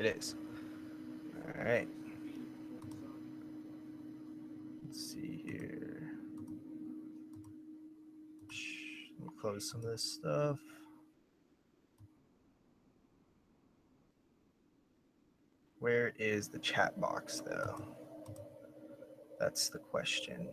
It is. All right. Let's see here. Let me close some of this stuff. Where is the chat box, though? That's the question.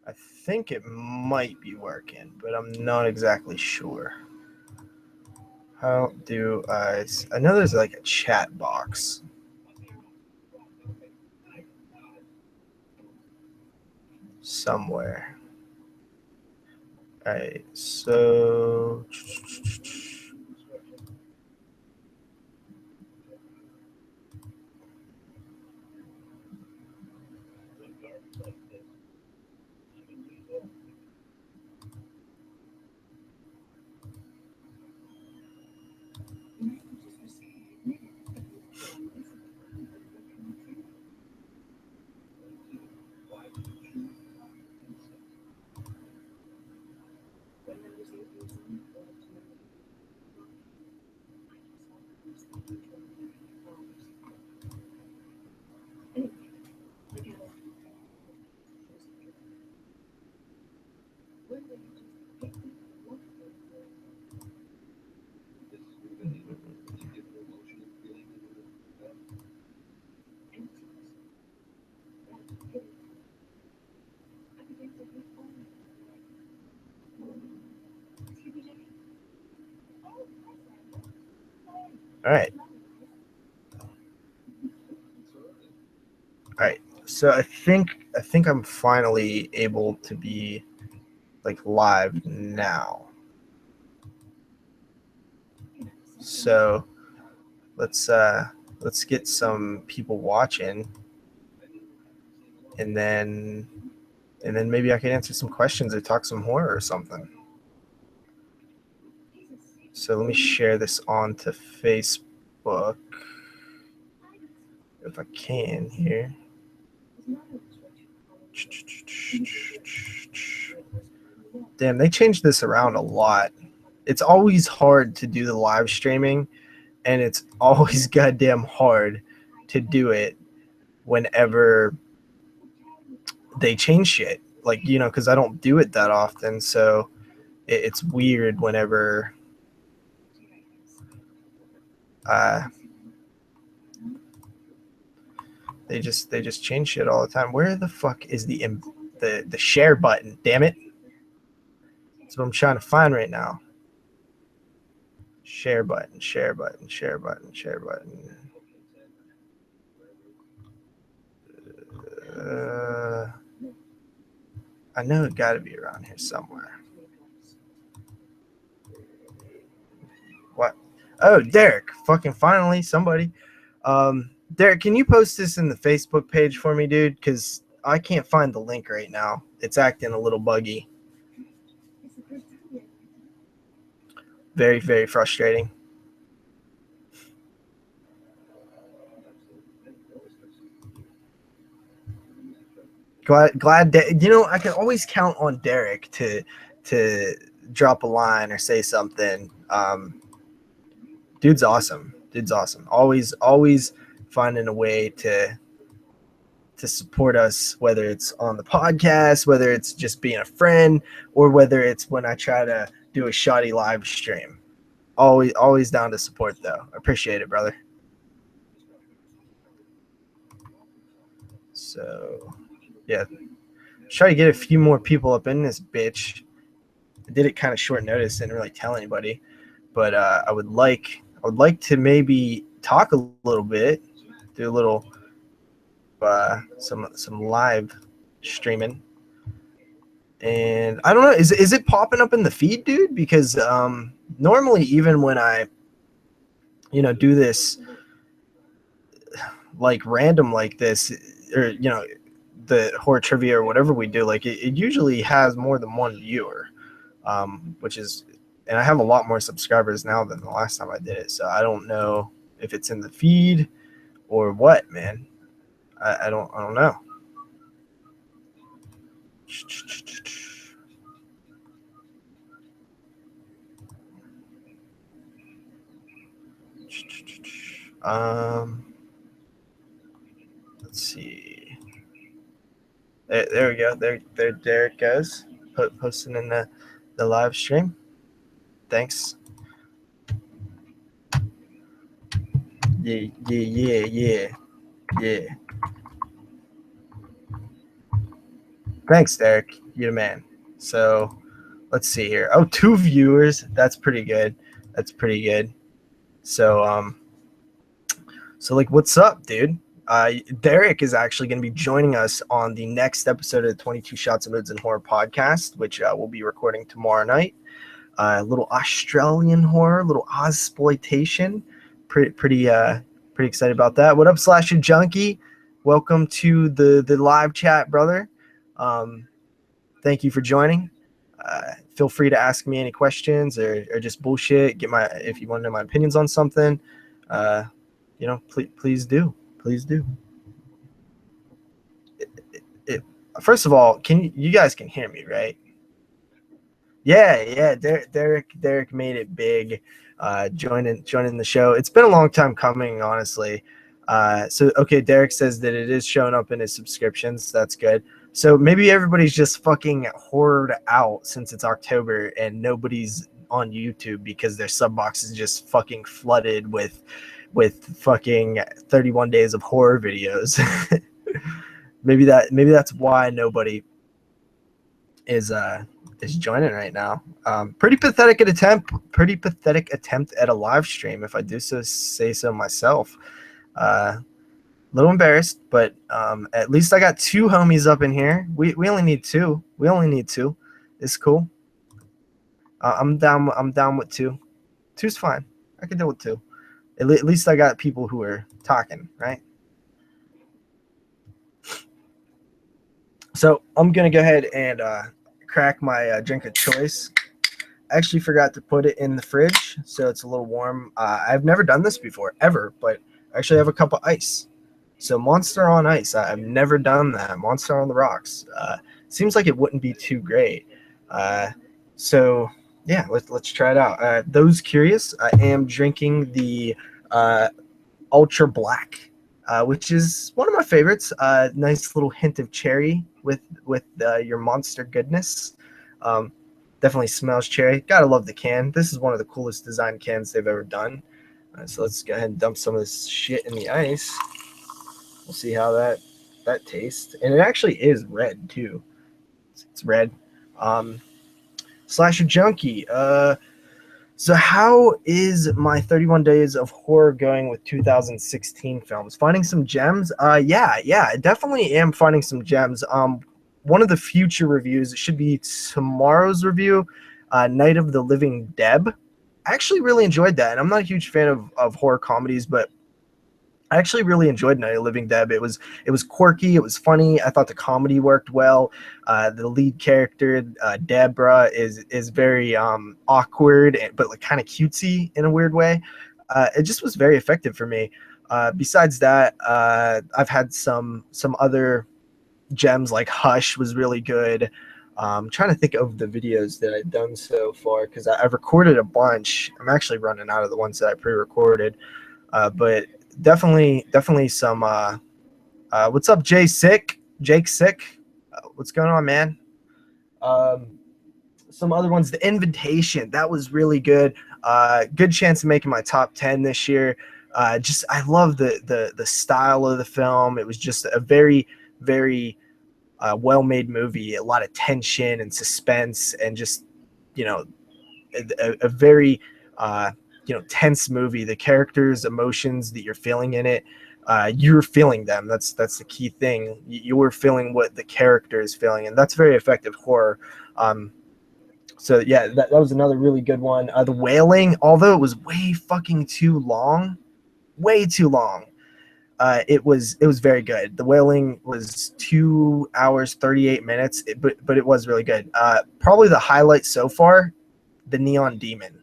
I think it might be working, but I'm not exactly sure. How do I know there's like a chat box. Somewhere. All right, so all right. All right. So I think I'm finally able to be like live now. So let's get some people watching, and then maybe I can answer some questions or talk some horror or something. So let me share this onto Facebook if I can here. Damn, they changed this around a lot. It's always hard to do the live streaming, and it's always goddamn hard to do it whenever they change shit. Like, you know, because I don't do it that often, so it's weird whenever they just change shit all the time. Where the fuck is the share button? Damn it! That's what I'm trying to find right now. Share button, share button, share button, share button. I know it got to be around here somewhere. Oh, Derek, fucking finally, somebody. Derek, can you post this in the Facebook page for me, dude? Because I can't find the link right now. It's acting a little buggy. Very, very frustrating. Glad that, you know, I can always count on Derek to drop a line or say something. Dude's awesome. Dude's awesome. Always finding a way to support us, whether it's on the podcast, whether it's just being a friend, or whether it's when I try to do a shoddy live stream. Always down to support, though. Appreciate it, brother. So, yeah, try to get a few more people up in this bitch. I did it kind of short notice, didn't really tell anybody, but I would like to maybe talk a little bit, do a little some live streaming. And I don't know, is it popping up in the feed, dude? Because normally, even when I, you know, do this like random like this, or, you know, the horror trivia or whatever we do, like it usually has more than one viewer, which is, and I have a lot more subscribers now than the last time I did it. So I don't know if it's in the feed or what, man. I don't know. Let's see. There we go. There Derek goes. Posting in the live stream. Thanks. Yeah. Thanks, Derek. You're the man. So let's see here. Oh, 2 viewers. That's pretty good. So like, what's up, dude? Derek is actually going to be joining us on the next episode of the 22 Shots of Moods and Horror podcast, which we'll be recording tomorrow night. A little Australian horror, little Ozploitation. Pretty excited about that. What up, Slasher Junkie? Welcome to the live chat, brother. Thank you for joining. Feel free to ask me any questions or just bullshit. If you want to know my opinions on something, you know, please do. First of all, you guys can hear me, right? Yeah. Derek made it big. Joining the show. It's been a long time coming, honestly. So okay, Derek says that it is showing up in his subscriptions. That's good. So maybe everybody's just fucking horrored out since it's October and nobody's on YouTube because their sub box is just fucking flooded with fucking 31 days of horror videos. maybe that's why nobody is joining right now. Pretty pathetic attempt at a live stream, if I do say so myself. Little embarrassed, but at least I got 2 homies up in here. We only need 2. It's cool. I'm down with 2. 2's fine. I can deal with 2. At least I got people who are talking, right? So I'm gonna go ahead and crack my drink of choice. I actually forgot to put it in the fridge, so it's a little warm. I've never done this before, ever, but I actually have a cup of ice. So Monster on Ice. I've never done that. Monster on the Rocks. Seems like it wouldn't be too great. So yeah, let's try it out. Those curious, I am drinking the Ultra Black, which is one of my favorites. Nice little hint of cherry with your Monster goodness. Definitely smells cherry. Gotta love the can. This is one of the coolest design cans they've ever done. So let's go ahead and dump some of this shit in the ice. We'll see how that tastes. And it actually is red too. It's red. Slasher Junkie. So how is my 31 days of horror going with 2016 films? Finding some gems? Yeah, I definitely am finding some gems. One of the future reviews, it should be tomorrow's review, Night of the Living Deb. I actually really enjoyed that. And I'm not a huge fan of horror comedies, but I actually really enjoyed Night of the Living Dead. It was quirky, it was funny. I thought the comedy worked well. The lead character, Deborah, is very awkward, but like kind of cutesy in a weird way. It just was very effective for me. Besides that, I've had some other gems, like Hush was really good. I'm trying to think of the videos that I've done so far, because I've recorded a bunch. I'm actually running out of the ones that I pre-recorded, but definitely some. What's up, Jay Sick? Jake Sick? What's going on, man? Um, some other ones. The Invitation, that was really good. Good chance of making my top 10 this year. Just I love the style of the film. It was just a very well-made movie. A lot of tension and suspense, and just you know a very tense movie. The characters' emotions that you're feeling in it, you're feeling them. That's the key thing. You're feeling what the character is feeling, and that's very effective horror. So yeah, that was another really good one. The Wailing, although it was way fucking too long, way too long. It was very good. The Wailing was 2 hours 38 minutes, but it was really good. Probably the highlight so far, the Neon Demon.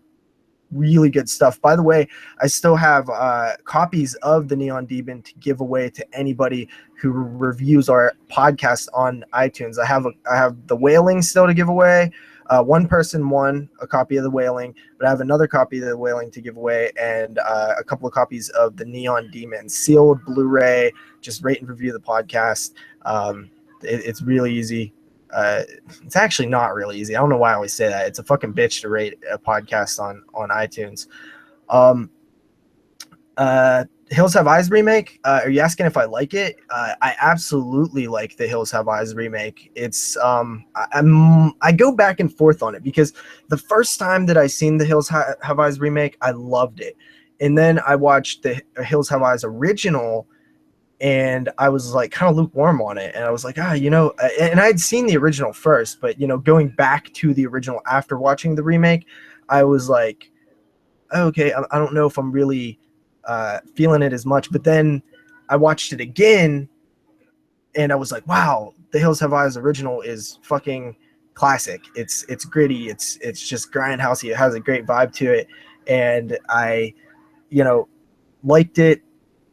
Really good stuff. By the way, I still have copies of the Neon Demon to give away to anybody who reviews our podcast on iTunes. I have the Wailing still to give away. One person won a copy of the Wailing, but I have another copy of the Wailing to give away, and a couple of copies of the Neon Demon, sealed Blu-ray. Just rate and review the podcast. It's really easy. It's actually not really easy. I don't know why I always say that. It's a fucking bitch to rate a podcast on iTunes. Hills Have Eyes remake. Are you asking if I like it? I absolutely like the Hills Have Eyes remake. It's I go back and forth on it, because the first time that I seen the Hills Have Eyes remake, I loved it, and then I watched the Hills Have Eyes original, and I was like kind of lukewarm on it, and I was like, and I'd seen the original first, but going back to the original after watching the remake, I was like, okay, I don't know if I'm really feeling it as much. But then I watched it again, and I was like, wow, the Hills Have Eyes original is fucking classic. It's gritty. It's just grindhousey. It has a great vibe to it, and I liked it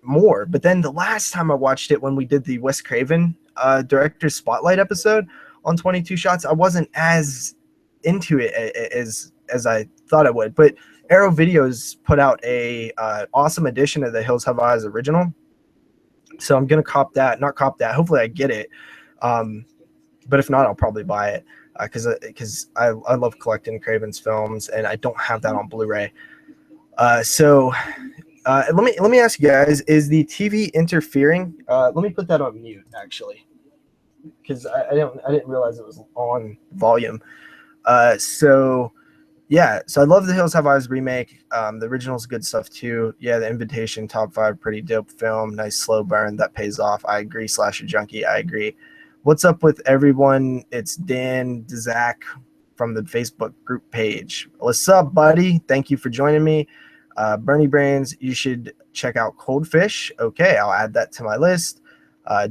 more. But then the last time I watched it, when we did the Wes Craven director's spotlight episode on 22 Shots, I wasn't as into it as I thought I would. But Arrow Videos put out a awesome edition of the Hills Have Eyes original, so I'm gonna hopefully I get it, but if not, I'll probably buy it, because I love collecting Craven's films, and I don't have that on Blu-ray. So let me ask you guys: is the TV interfering? Let me put that on mute, actually, because I didn't realize it was on volume. So I love the Hills Have Eyes remake. The original's good stuff too. Yeah, The Invitation, top 5, pretty dope film. Nice slow burn that pays off. I agree. Slasher Junkie, I agree. What's up with everyone? It's Dan Zach from the Facebook group page. What's up, buddy? Thank you for joining me. Bernie Brains, you should check out Coldfish. Okay, I'll add that to my list.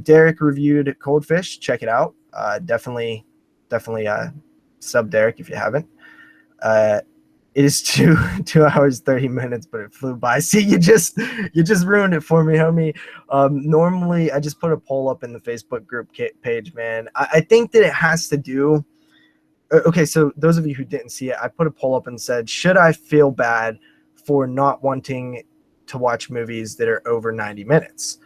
Derek reviewed Coldfish. Check it out. Definitely sub Derek if you haven't. It is 2 hours 30 minutes, but it flew by. See, you just ruined it for me, homie. Normally I just put a poll up in the Facebook group page, man. I think that it has to do. Okay, so those of you who didn't see it, I put a poll up and said, should I feel bad for not wanting to watch movies that are over 90 minutes?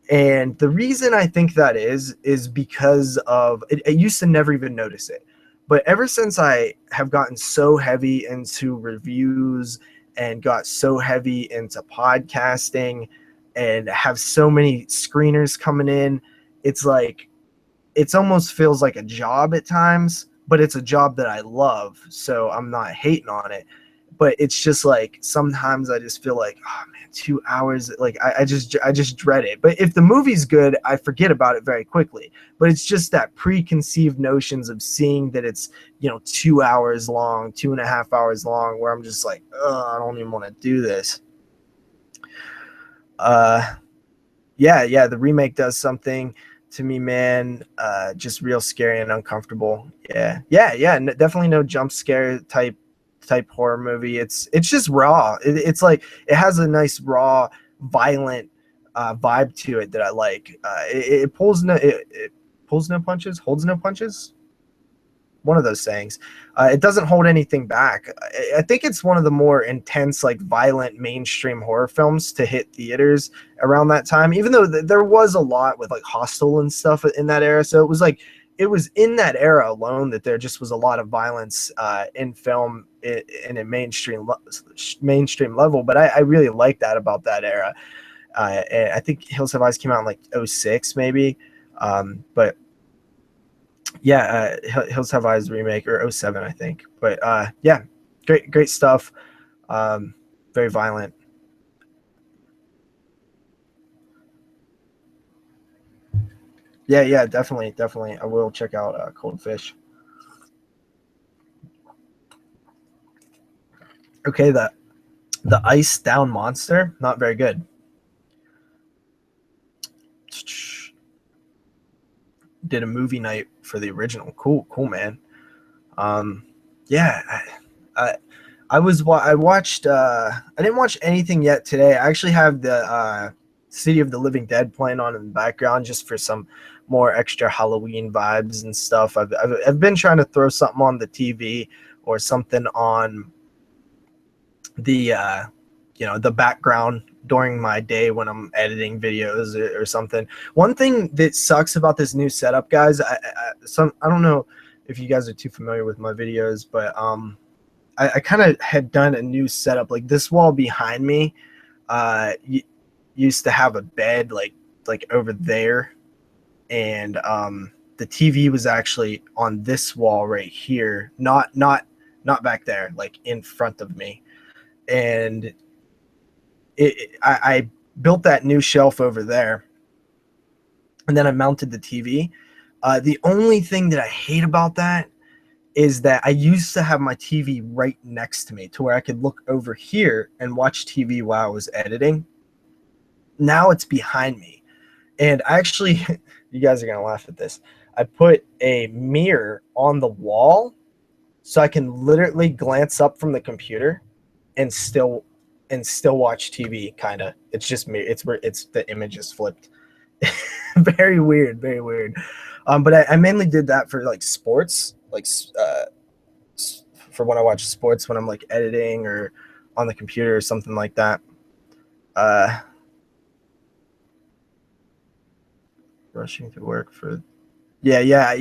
And the reason I think that is because of it. I used to never even notice it. But ever since I have gotten so heavy into reviews and got so heavy into podcasting and have so many screeners coming in, it's like, it's almost feels like a job at times, but it's a job that I love. So I'm not hating on it. but it's just like sometimes I just feel like, oh man, 2 hours, like I just dread it. But if the movie's good, I forget about it very quickly. But it's just that preconceived notions of seeing that it's, 2 hours long, 2.5 hours long, where I'm just like, oh, I don't even want to do this. Yeah, the remake does something to me, man. Just real scary and uncomfortable. Yeah, definitely no jump scare type horror movie. It's just raw. It's like it has a nice raw, violent vibe to it that I like. It pulls it pulls no punches, holds no punches. One of those sayings. It doesn't hold anything back. I think it's one of the more intense, like violent mainstream horror films to hit theaters around that time. Even though there was a lot with like Hostel and stuff in that era, so it was in that era alone that there just was a lot of violence in film in a mainstream level. But I really like that about that era. And I think Hills Have Eyes came out in like 06 maybe, but yeah, Hills Have Eyes remake, or 07 I think. But yeah, great stuff. Very violent. Yeah, definitely. I will check out Cold Fish. Okay, the Ice Down Monster, not very good. Did a movie night for the original. Cool, man. Um, yeah, I watched. I didn't watch anything yet today. I actually have the City of the Living Dead playing on in the background just for some more extra Halloween vibes and stuff. I've been trying to throw something on the TV or something on the the background during my day when I'm editing videos or something. One thing that sucks about this new setup, guys, I don't know if you guys are too familiar with my videos, but I kind of had done a new setup. Like this wall behind me used to have a bed like over there, and the TV was actually on this wall right here, not back there, like in front of me. And I built that new shelf over there, and then I mounted the TV. The only thing that I hate about that is that I used to have my TV right next to me to where I could look over here and watch TV while I was editing. Now it's behind me. And I actually, you guys are going to laugh at this. I put a mirror on the wall so I can literally glance up from the computer and still watch TV, kind of. It's just me. It's the image is flipped. Very weird, very weird. But I mainly did that for like sports, like for when I watch sports when I'm like editing or on the computer or something like that. Rushing to work for yeah.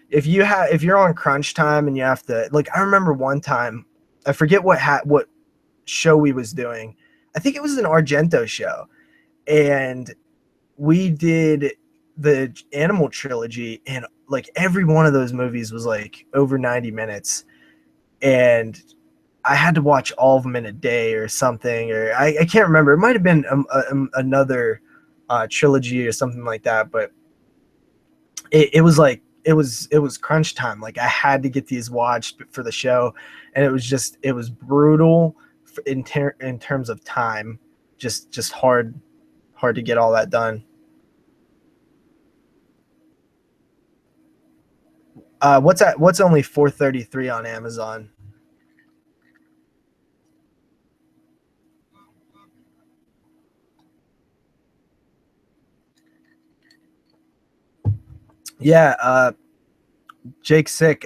If you're on crunch time and you have to, like, I remember one time, I forget what show we was doing. I think it was an Argento show, and we did the Animal trilogy, and like every one of those movies was like over 90 minutes, and I had to watch all of them in a day or something, or I can't remember. It might have been another trilogy or something like that, but it was like it was crunch time. Like I had to get these watched for the show, and it was brutal in terms of time. Just hard to get all that done. What's only 433 on Amazon? Yeah, Jake's sick.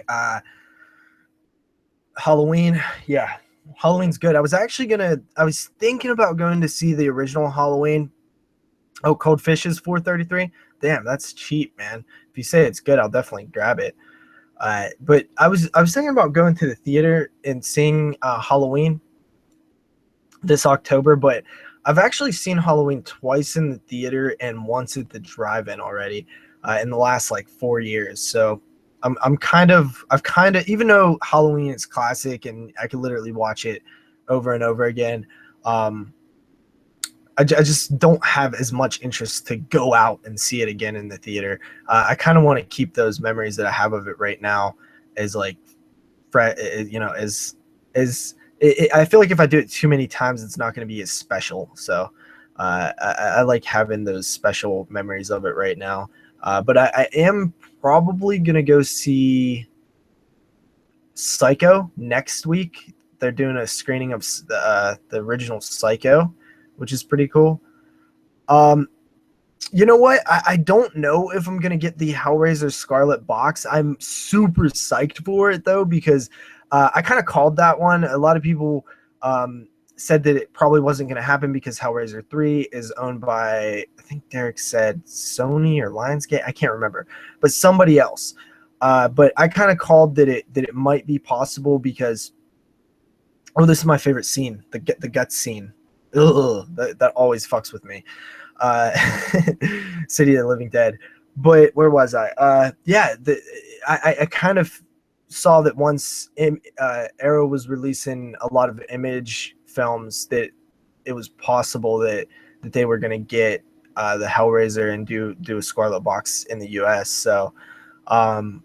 Halloween, yeah, Halloween's good. I was thinking about going to see the original Halloween. Oh, Cold Fish is 433. Damn, that's cheap, man. If you say it's good, I'll definitely grab it. But I was thinking about going to the theater and seeing Halloween this October, but I've actually seen Halloween twice in the theater and once at the drive-in already in the last like 4 years. So I've kind of, even though Halloween is classic and I can literally watch it over and over again, I just don't have as much interest to go out and see it again in the theater. I kind of want to keep those memories that I have of it right now as like, you know, I feel like if I do it too many times, it's not going to be as special. So I like having those special memories of it right now. But I am probably going to go see Psycho next week. They're doing a screening of the original Psycho, which is pretty cool. You know what? I don't know if I'm gonna get the Hellraiser Scarlet box. I'm super psyched for it though, because I kind of called that one. A lot of people said that it probably wasn't gonna happen because Hellraiser 3 is owned by, I think Derek said Sony or Lionsgate. I can't remember, but somebody else. But I kind of called that it might be possible because, oh, this is my favorite scene, the guts scene. Ugh, that always fucks with me. uh, City of the Living Dead. But where was I? I kind of saw that once Arrow was releasing a lot of Image films, that it was possible that they were going to get the Hellraiser and do a Scarlet box in the U.S. So I'm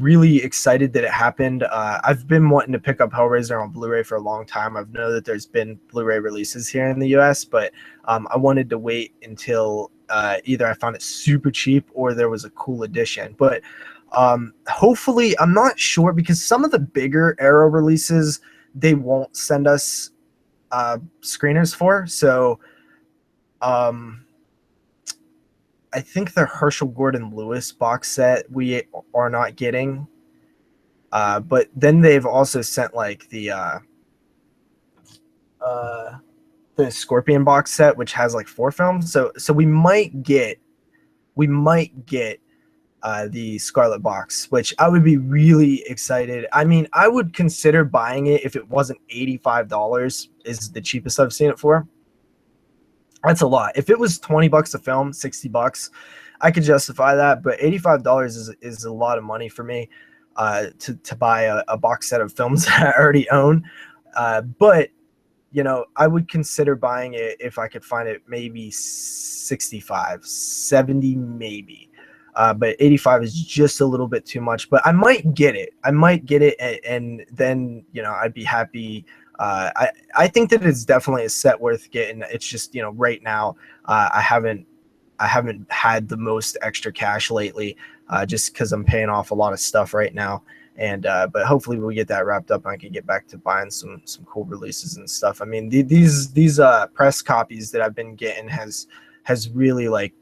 really excited that it happened. I've been wanting to pick up Hellraiser on Blu-ray for a long time. I know that there's been Blu-ray releases here in the U.S., but I wanted to wait until either I found it super cheap or there was a cool edition. But hopefully, I'm not sure, because some of the bigger Arrow releases, they won't send us screeners for. So I think the Herschel Gordon Lewis box set we are not getting. But then they've also sent like the Scorpion box set, which has like 4 films. So we might get the Scarlet box, which I would be really excited. I mean, I would consider buying it if it wasn't $85 is the cheapest I've seen it for. That's a lot. If it was $20 a film, $60, I could justify that. But $85 is a lot of money for me to buy a box set of films that I already own. But you know, I would consider buying it if I could find it maybe 65, 70 maybe. But 85 is just a little bit too much. But I might get it. And then, you know, I'd be happy. I think that it's definitely a set worth getting. It's just, you know, right now I haven't had the most extra cash lately, just because I'm paying off a lot of stuff right now. And but hopefully we get that wrapped up and I can get back to buying some cool releases and stuff. I mean, these press copies that I've been getting has really like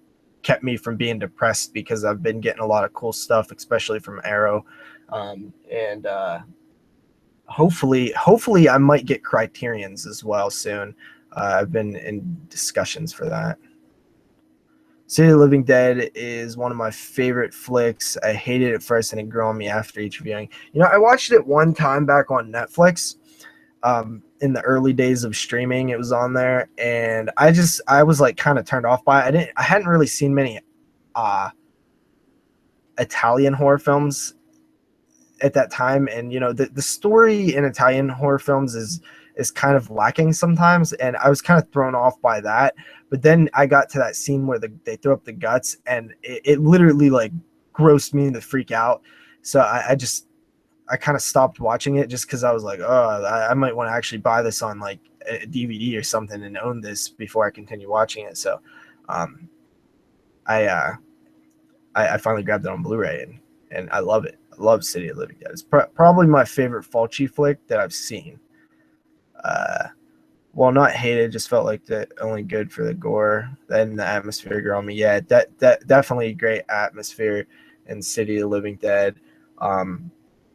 kept me from being depressed, because I've been getting a lot of cool stuff, especially from Arrow. And hopefully I might get Criterion's as well soon. I've been in discussions for that. City of the Living Dead is one of my favorite flicks. I hated it first and it grew on me after each viewing. You know, I watched it one time back on Netflix in the early days of streaming. It was on there, and I was like kind of turned off by it. I hadn't really seen many Italian horror films at that time, and you know, the story in Italian horror films is kind of lacking sometimes, and I was kind of thrown off by that. But then I got to that scene where they throw up the guts, and it literally like grossed me to freak out. So I kind of stopped watching it, just because I was like, oh, I might want to actually buy this on like a DVD or something and own this before I continue watching it. So I finally grabbed it on Blu-ray, and I love it. I love City of the Living Dead. It's probably my favorite Fulci flick that I've seen. Well, not hated, just felt like the only good for the gore. Then the atmosphere grew on me. Yeah, that definitely great atmosphere in City of the Living Dead.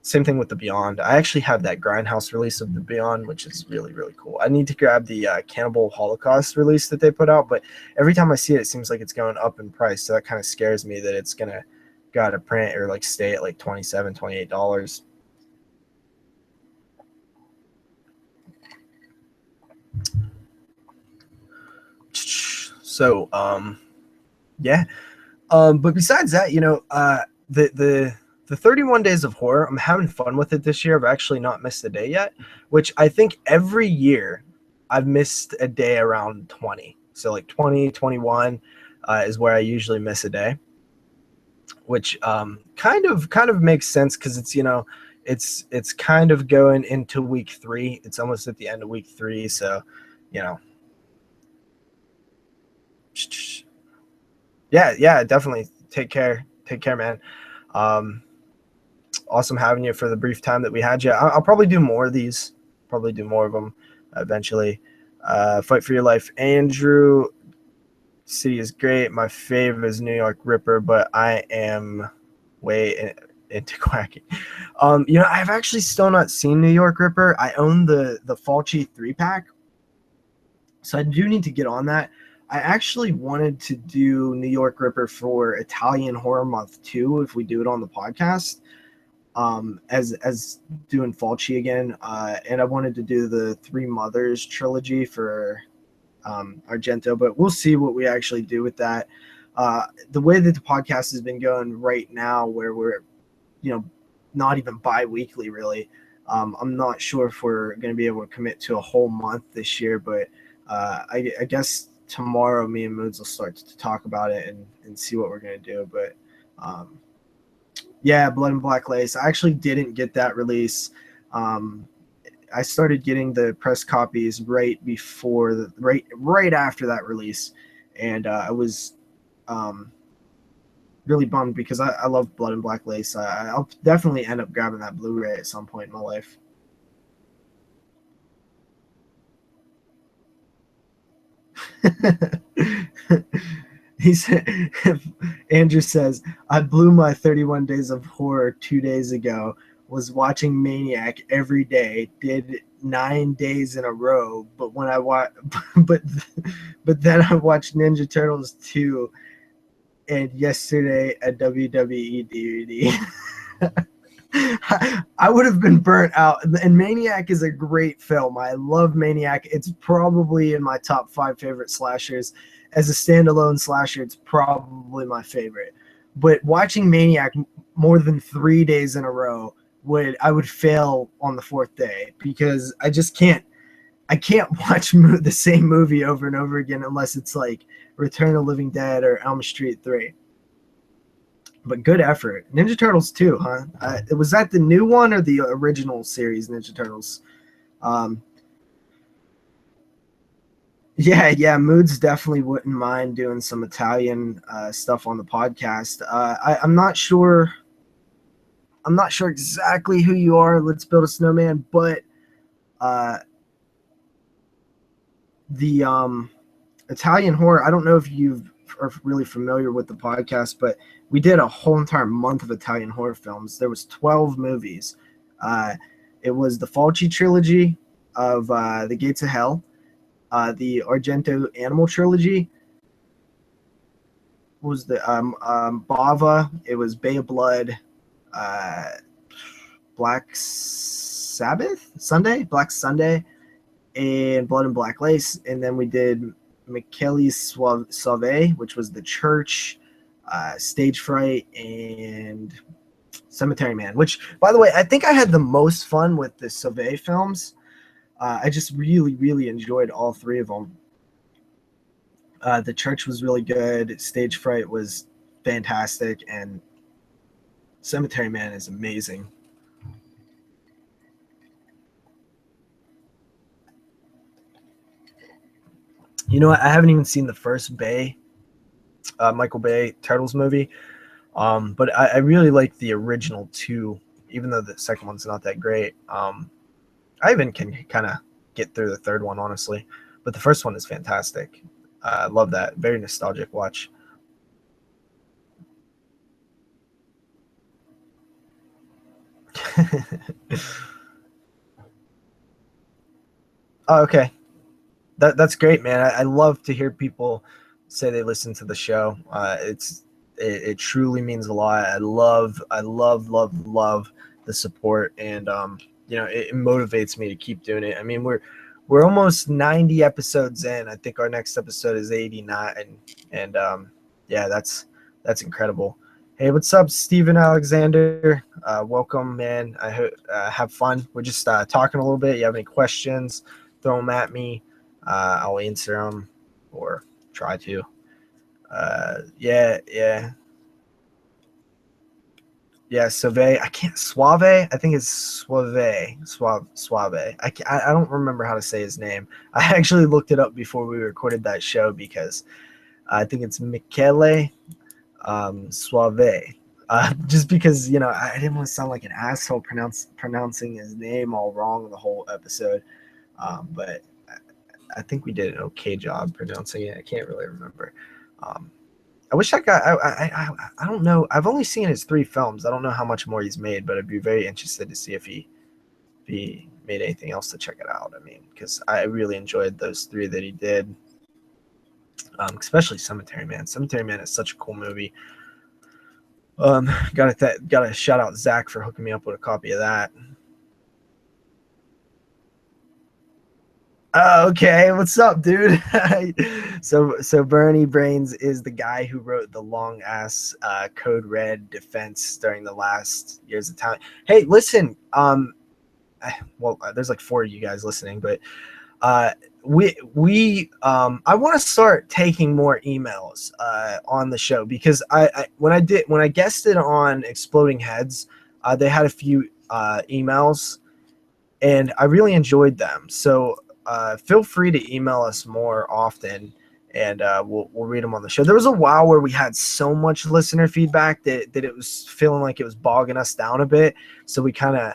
Same thing with The Beyond. I actually have that Grindhouse release of The Beyond, which is really, really cool. I need to grab the Cannibal Holocaust release that they put out, but every time I see it, it seems like it's going up in price. So that kind of scares me that it's going to go out of print or like stay at like $27, $28. So, yeah. But besides that, you know, the the 31 Days of Horror, I'm having fun with it this year. I've actually not missed a day yet, which I think every year I've missed a day around 20. So like 20, 21 is where I usually miss a day, which kind of makes sense because it's, it's kind of going into week 3. It's almost at the end of week 3. So, yeah, definitely. Take care, man. Awesome having you for the brief time that we had you. I'll probably do more of these, probably do more of them eventually. Fight for your life, Andrew. City is great. My favorite is New York Ripper, but I am way into quacking. I've actually still not seen New York Ripper. I own the Fulci 3-pack, so I do need to get on that. I actually wanted to do New York Ripper for Italian Horror Month too, if we do it on the podcast. As doing Fulci again, and I wanted to do the Three Mothers trilogy for Argento, but we'll see what we actually do with that. The way that the podcast has been going right now, where we're, not even bi-weekly really, I'm not sure if we're going to be able to commit to a whole month this year, but I guess tomorrow me and Moods will start to talk about it and see what we're going to do. But yeah, Blood and Black Lace. I actually didn't get that release. I started getting the press copies right before right after that release, and I was really bummed because I love Blood and Black Lace. I'll definitely end up grabbing that Blu-ray at some point in my life. He said, Andrew says, I blew my 31 Days of Horror 2 days ago, was watching Maniac every day, did 9 days in a row, but when I but then I watched Ninja Turtles 2 and yesterday a WWE DVD. I would have been burnt out. And Maniac is a great film. I love Maniac. It's probably in my top 5 favorite slashers. As a standalone slasher, it's probably my favorite. But watching Maniac more than 3 days in a row, I would fail on the 4th day because I just can't. I can't watch the same movie over and over again unless it's like Return of the Living Dead or Elm Street 3. But good effort. Ninja Turtles 2, huh? Was that the new one or the original series, Ninja Turtles? Yeah, Moods definitely wouldn't mind doing some Italian stuff on the podcast. I'm not sure. I'm not sure exactly who you are. Let's Build a Snowman, but the Italian horror. I don't know if you are really familiar with the podcast, but we did a whole entire month of Italian horror films. There was 12 movies. It was the Fulci trilogy of The Gates of Hell, the Argento Animal trilogy. What was the Bava? It was Bay of Blood, Black Sunday, and Blood and Black Lace. And then we did Michele Sauve, which was The Church, Stage Fright, and Cemetery Man, which, by the way, I think I had the most fun with the Sauve films. I just really, really enjoyed all 3 of them. The Church was really good. Stage Fright was fantastic. And Cemetery Man is amazing. You know what? I haven't even seen the first Michael Bay Turtles movie. But I really like the original 2, even though the second one's not that great. I even can kind of get through the 3rd one, honestly. But the first one is fantastic. I love that. Very nostalgic watch. Oh, okay. That's great, man. I love to hear people say they listen to the show. It truly means a lot. I love the support, and it motivates me to keep doing it. I mean, we're almost 90 episodes in. I think our next episode is 89, and yeah, that's incredible. Hey, what's up, Steven Alexander? Welcome, man. I have fun. We're just talking a little bit. You have any questions, throw them at me. I'll answer them or try to. Yeah. Suave. I can't. Suave? I think it's Suave. I don't remember how to say his name. I actually looked it up before we recorded that show because I think it's Michele Suave. Just because, I didn't want to sound like an asshole pronouncing his name all wrong the whole episode. But I think we did an okay job pronouncing it. I can't really remember. I wish that guy. I don't know. I've only seen his 3 films. I don't know how much more he's made, but I'd be very interested to see if he made anything else to check it out. I mean, because I really enjoyed those 3 that he did. Especially Cemetery Man. Cemetery Man is such a cool movie. Gotta shout out Zach for hooking me up with a copy of that. Okay, what's up, dude? So Bernie Brains is the guy who wrote the long ass Code Red defense during the last years of talent. Hey, listen, there's like 4 of you guys listening, but I want to start taking more emails on the show because when I guested on Exploding Heads, they had a few emails and I really enjoyed them. So feel free to email us more often and we'll read them on the show. There was a while where we had so much listener feedback that it was feeling like it was bogging us down a bit. So we kind of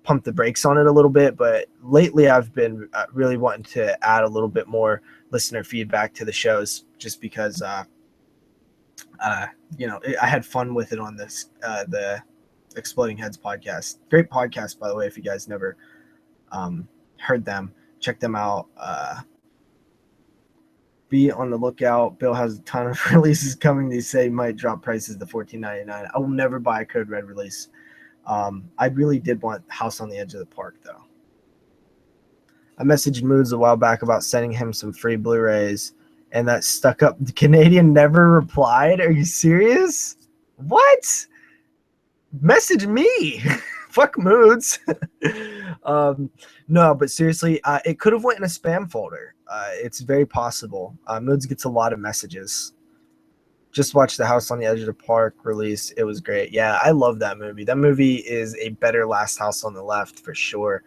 pump the brakes on it a little bit, but lately I've been really wanting to add a little bit more listener feedback to the shows just because I had fun with it on this the Exploding Heads podcast. Great podcast, by the way. If you guys never heard them, check them out. Be on the lookout. Bill has a ton of releases coming. They say might drop prices to $14.99. I will never buy a Code Red release. I really did want House on the Edge of the Park, though. I messaged Moods a while back about sending him some free Blu-rays, and that stuck up. The Canadian never replied. Are you serious? What? Message me. Fuck Moods. No, but seriously, it could have went in a spam folder. It's very possible. Moods gets a lot of messages. Just watched the House on the Edge of the Park release. It was great. Yeah, I love that movie. That movie is a better Last House on the Left for sure.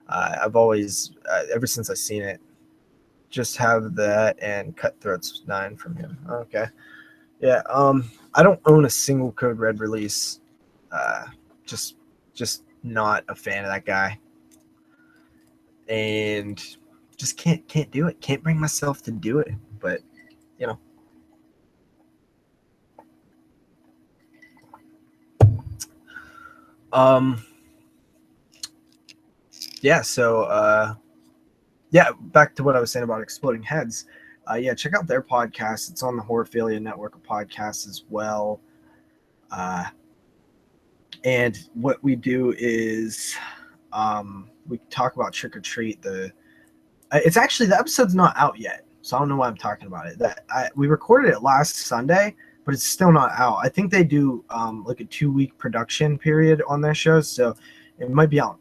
I've always, ever since I've seen it, just have that and Cutthroat's 9 from him. Okay. Yeah. I don't own a single Code Red release. Just not a fan of that guy. And just can't do it. Can't bring myself to do it. But, back to what I was saying about Exploding Heads. Check out their podcast. It's on the Horophilia network of podcasts as well. And what we do is we talk about Trick or Treat. It's actually, the episode's not out yet, so I don't know why I'm talking about it. We recorded it last Sunday, but it's still not out. I think they do like a 2-week production period on their shows, so it might be out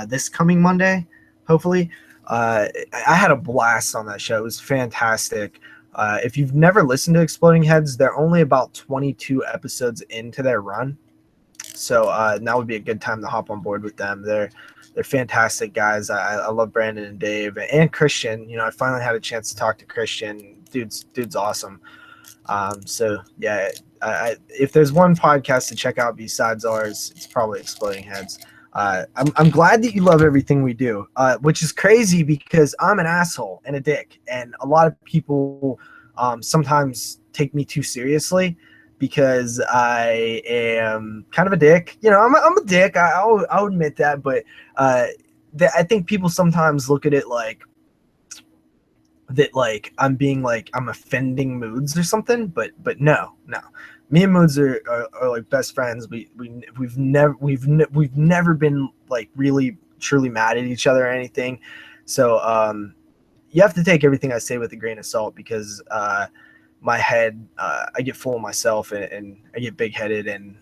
this coming Monday, hopefully. I had a blast on that show. It was fantastic. If you've never listened to Exploding Heads, they're only about 22 episodes into their run, so now would be a good time to hop on board with them. They're fantastic guys. I love Brandon and Dave and Christian. I finally had a chance to talk to Christian. Dude's awesome. If there's one podcast to check out besides ours, it's probably Exploding Heads. I'm glad that you love everything we do, which is crazy because I'm an asshole and a dick, and a lot of people sometimes take me too seriously because I am kind of a dick. I'm a dick. I'll admit that, but I think people sometimes look at it like that, like I'm offending Moods or something. But no. Me and Moods are like best friends. We've never been like really truly mad at each other or anything. So you have to take everything I say with a grain of salt because my head, I get full of myself, and I get big headed, and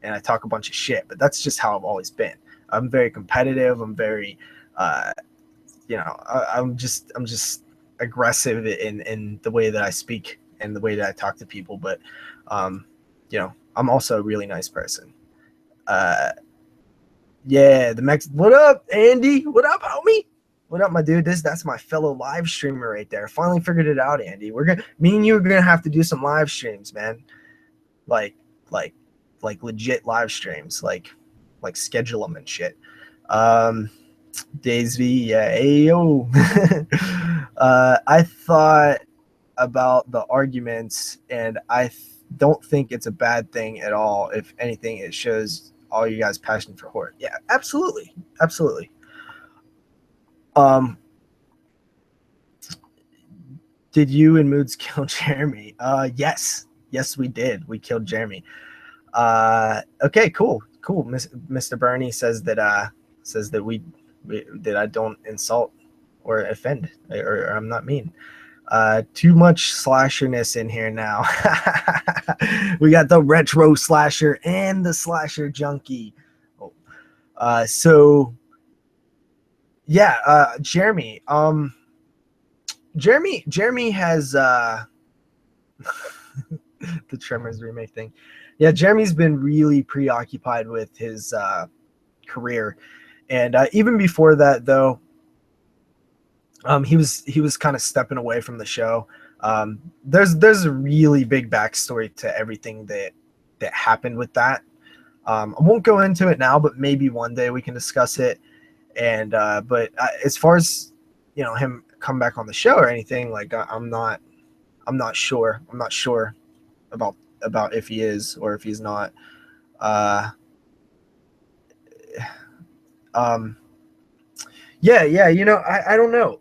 I talk a bunch of shit. But that's just how I've always been. I'm very competitive. I'm very, I'm just aggressive in the way that I speak and the way that I talk to people. But, I'm also a really nice person. Yeah, what up, Andy? What up, homie? What up, my dude? That's my fellow live streamer right there. Finally figured it out, Andy. Me and you are gonna have to do some live streams, man. Like legit live streams, like schedule them and shit. Daisy, yeah, ayo. I thought about the arguments, and I don't think it's a bad thing at all. If anything, it shows all you guys' passion for horror. Yeah, absolutely. Did you and Moods kill Jeremy? Yes, we did. We killed Jeremy. Okay, cool. Mr. Bernie says that that I don't insult or offend, or I'm not mean. Too much slasherness in here now. We got the retro slasher and the slasher junkie. So yeah, Jeremy. Jeremy has the Tremors remake thing. Yeah, Jeremy's been really preoccupied with his career, and even before that, though, he was kind of stepping away from the show. There's a really big backstory to everything that happened with that. I won't go into it now, but maybe one day we can discuss it. And but as far as him come back on the show or anything, like I'm not sure. I'm not sure about if he is or if he's not. Yeah, I don't know.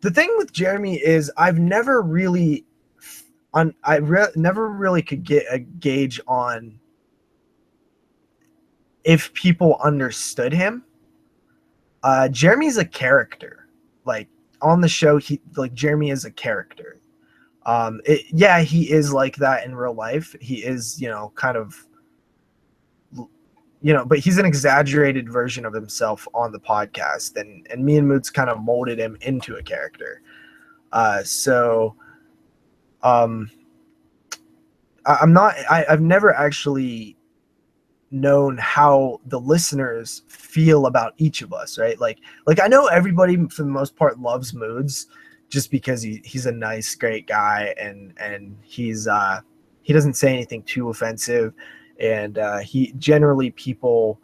The thing with Jeremy is I've never really never really could get a gauge on if people understood him. Jeremy's a character. Like on the show, Jeremy is a character. He is like that in real life. He is, kind of, but he's an exaggerated version of himself on the podcast, and me and Moots kind of molded him into a character. I've never actually known how the listeners feel about each of us, right? Like I know everybody for the most part loves Moods just because he's a nice, great guy, and he's he doesn't say anything too offensive, and he generally people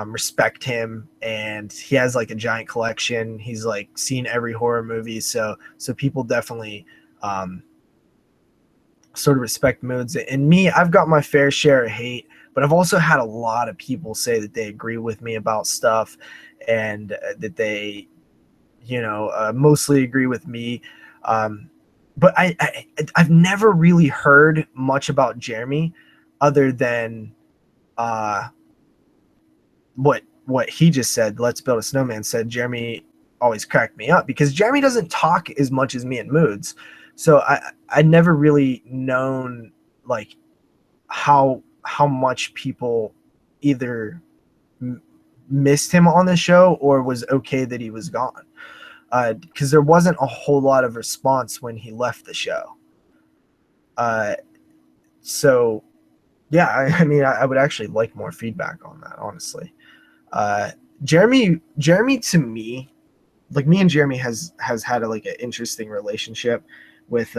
respect him, and he has like a giant collection. He's like seen every horror movie, so people definitely sort of respect Moods. And me, I've got my fair share of hate, but I've also had a lot of people say that they agree with me about stuff, and that they mostly agree with me. But I've never really heard much about Jeremy other than what he just said. Let's Build a Snowman said Jeremy always cracked me up because Jeremy doesn't talk as much as me and Moods. So I never really known like how much people either missed him on the show or was okay that he was gone. Because there wasn't a whole lot of response when he left the show. So yeah, I mean, I would actually like more feedback on that, honestly. Jeremy to me, like me and Jeremy has had an interesting relationship with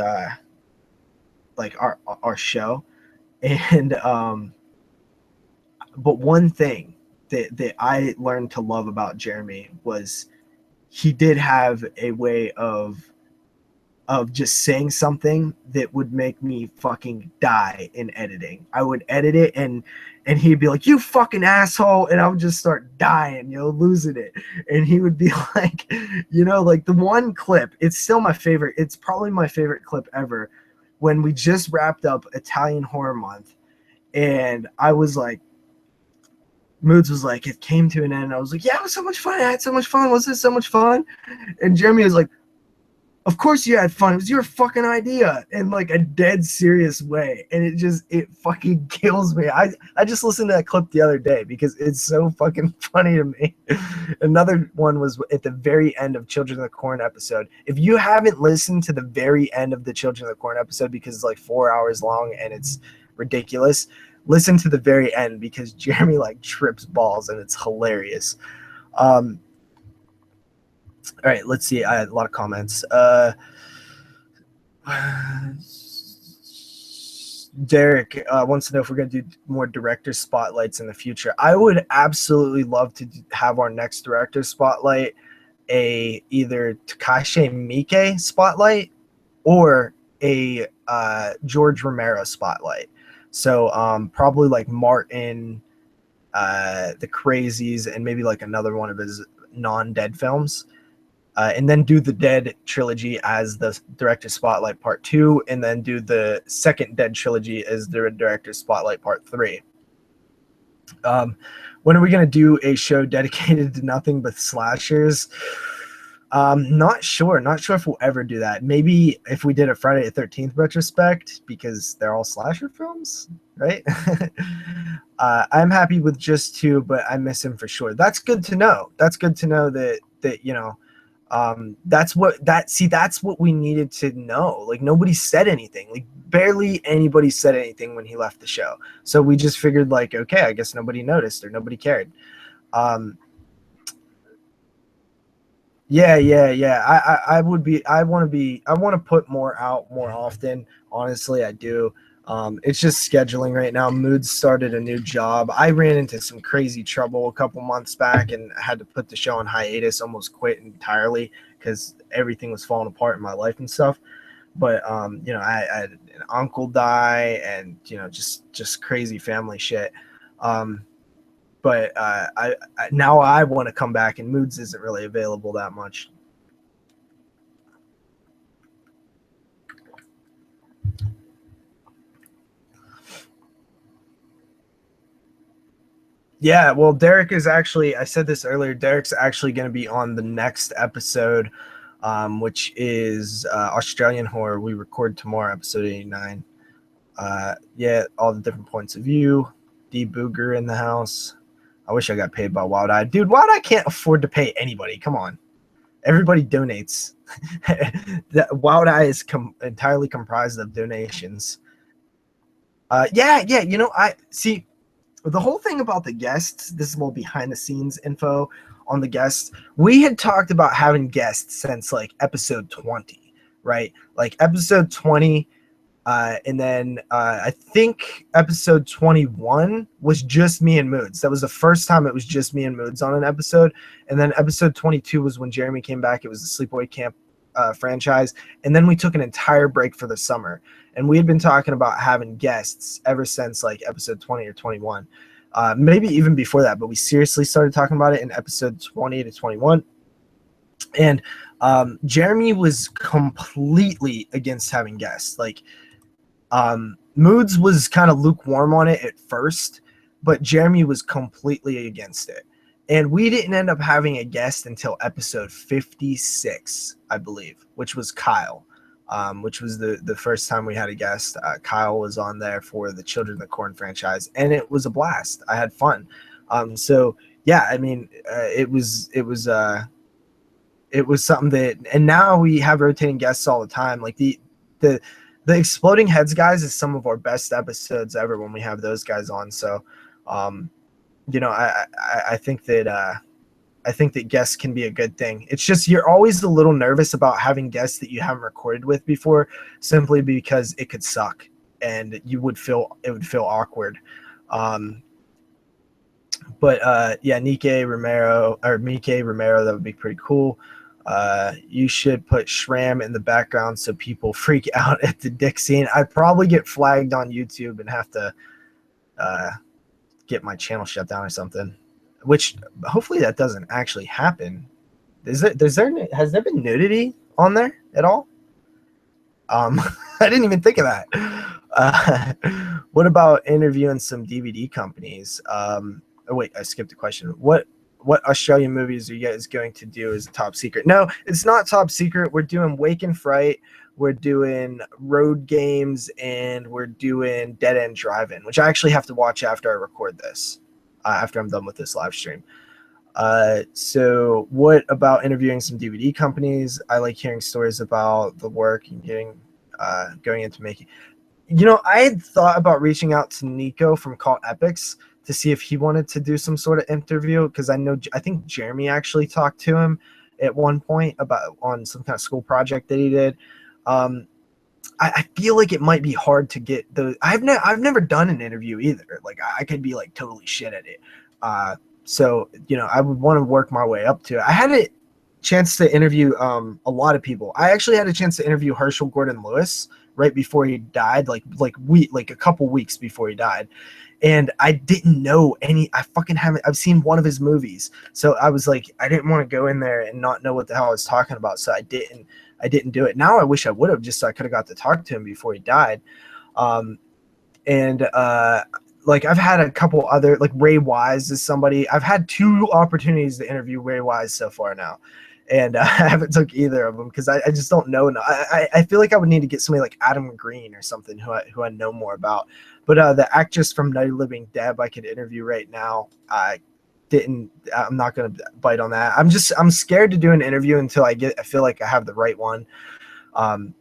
like our show, and but one thing that I learned to love about Jeremy was he did have a way of just saying something that would make me fucking die in editing. I would edit it and he'd be like, "You fucking asshole," and I would just start dying, losing it. And he would be like, like the one clip, it's still my favorite. It's probably my favorite clip ever, when we just wrapped up Italian Horror Month, and I was like, Moods was like, it came to an end. I was like, yeah, it was so much fun. I had so much fun. Wasn't it so much fun? And Jeremy was like, Of course you had fun. It was your fucking idea in like a dead serious way. And it fucking kills me. I just listened to that clip the other day because it's so fucking funny to me. Another one was at the very end of Children of the Corn episode. If you haven't listened to the very end of the Children of the Corn episode because it's like 4 hours long and it's ridiculous, listen to the very end because Jeremy like trips balls and it's hilarious. All right, let's see. I had a lot of comments. Derek wants to know if we're going to do more director spotlights in the future. I would absolutely love to have our next director spotlight a either Takashi Miike spotlight or a George Romero spotlight. So probably like Martin, The Crazies, and maybe like another one of his non-Dead films. And then do the Dead trilogy as the director spotlight part 2, and then do the second Dead trilogy as the director spotlight part 3. When are we going to do a show dedicated to nothing but slashers? Not sure if we'll ever do that. Maybe if we did a Friday the 13th retrospect, because they're all slasher films, right? I'm happy with just 2, but I miss him for sure. That's good to know. That's good to know that you know, that's what we needed to know. Like, nobody said anything. Like, barely anybody said anything when he left the show. So we just figured, like, okay, I guess nobody noticed or nobody cared. Yeah. I want to put more out more often. Honestly, I do. It's just scheduling right now. Moods started a new job. I ran into some crazy trouble a couple months back and had to put the show on hiatus, almost quit entirely because everything was falling apart in my life and stuff. But you know, I had an uncle die and, you know, just crazy family shit. But I now I want to come back, and Moods isn't really available that much. Yeah, well, Derek is actually, I said this earlier, Derek's actually going to be on the next episode, which is Australian Horror. We record tomorrow, episode 89. Yeah, all the different points of view. D Booger in the house. I wish I got paid by Wild Eye. Dude, Wild Eye can't afford to pay anybody. Come on. Everybody donates. Wild Eye is entirely comprised of donations. Yeah. You know, I see the whole thing about the guests. This is more behind the scenes info on the guests. We had talked about having guests since like episode 20, right? Like episode 20. And then I think episode 21 was just me and Moods. That was the first time it was just me and Moods on an episode. And then episode 22 was when Jeremy came back. It was the Sleepaway Camp franchise. And then we took an entire break for the summer. And we had been talking about having guests ever since like episode 20 or 21. Maybe even before that. But we seriously started talking about it in episode 20 to 21. And Jeremy was completely against having guests. Like, Moods was kind of lukewarm on it at first, but Jeremy was completely against it. And we didn't end up having a guest until episode 56, I believe, which was Kyle, which was the first time we had a guest. Kyle was on there for the Children of the Corn franchise, and it was a blast. I had fun. So yeah, I mean, it was something that, and now we have rotating guests all the time. Like the Exploding Heads guys is some of our best episodes ever when we have those guys on. So, you know, I think that guests can be a good thing. It's just you're always a little nervous about having guests that you haven't recorded with before, simply because it could suck and it would feel awkward. But yeah, Mike Romero, that would be pretty cool. You should put Shram in the background so people freak out at the dick scene. I'd probably get flagged on YouTube and have to get my channel shut down or something, which hopefully that doesn't actually happen. Has there been nudity on there at all? I didn't even think of that. What about interviewing some DVD companies? Oh wait, I skipped a question. What what Australian movies are you guys going to do as top secret? No, it's not top secret. We're doing Wake and Fright, we're doing Road Games, and we're doing Dead End Drive-In, which I actually have to watch after I record this, after I'm done with this live stream. So what about interviewing some DVD companies? I like hearing stories about the work and going into making. You know, I had thought about reaching out to Nico from Cult Epics to see if he wanted to do some sort of interview, because I think Jeremy actually talked to him at one point on some kind of school project that he did. I feel like it might be hard to get those. I've never done an interview either. Like I could be like totally shit at it. So, you know, I would want to work my way up to it. I had a chance to interview a lot of people. I actually had a chance to interview Herschel Gordon Lewis right before he died, like a couple weeks before he died. And I didn't know I've seen one of his movies. So I was like, I didn't want to go in there and not know what the hell I was talking about. So I didn't do it. Now I wish I would have, just so I could have got to talk to him before he died. Like I've had a couple other, like Ray Wise is somebody. I've had 2 opportunities to interview Ray Wise so far now, and I haven't took either of them because I just don't know. I feel like I would need to get somebody like Adam Green or something who I know more about. But the actress from Night of the Living Dead I could interview right now. I'm not going to bite on that. I'm scared to do an interview until I feel like I have the right one. You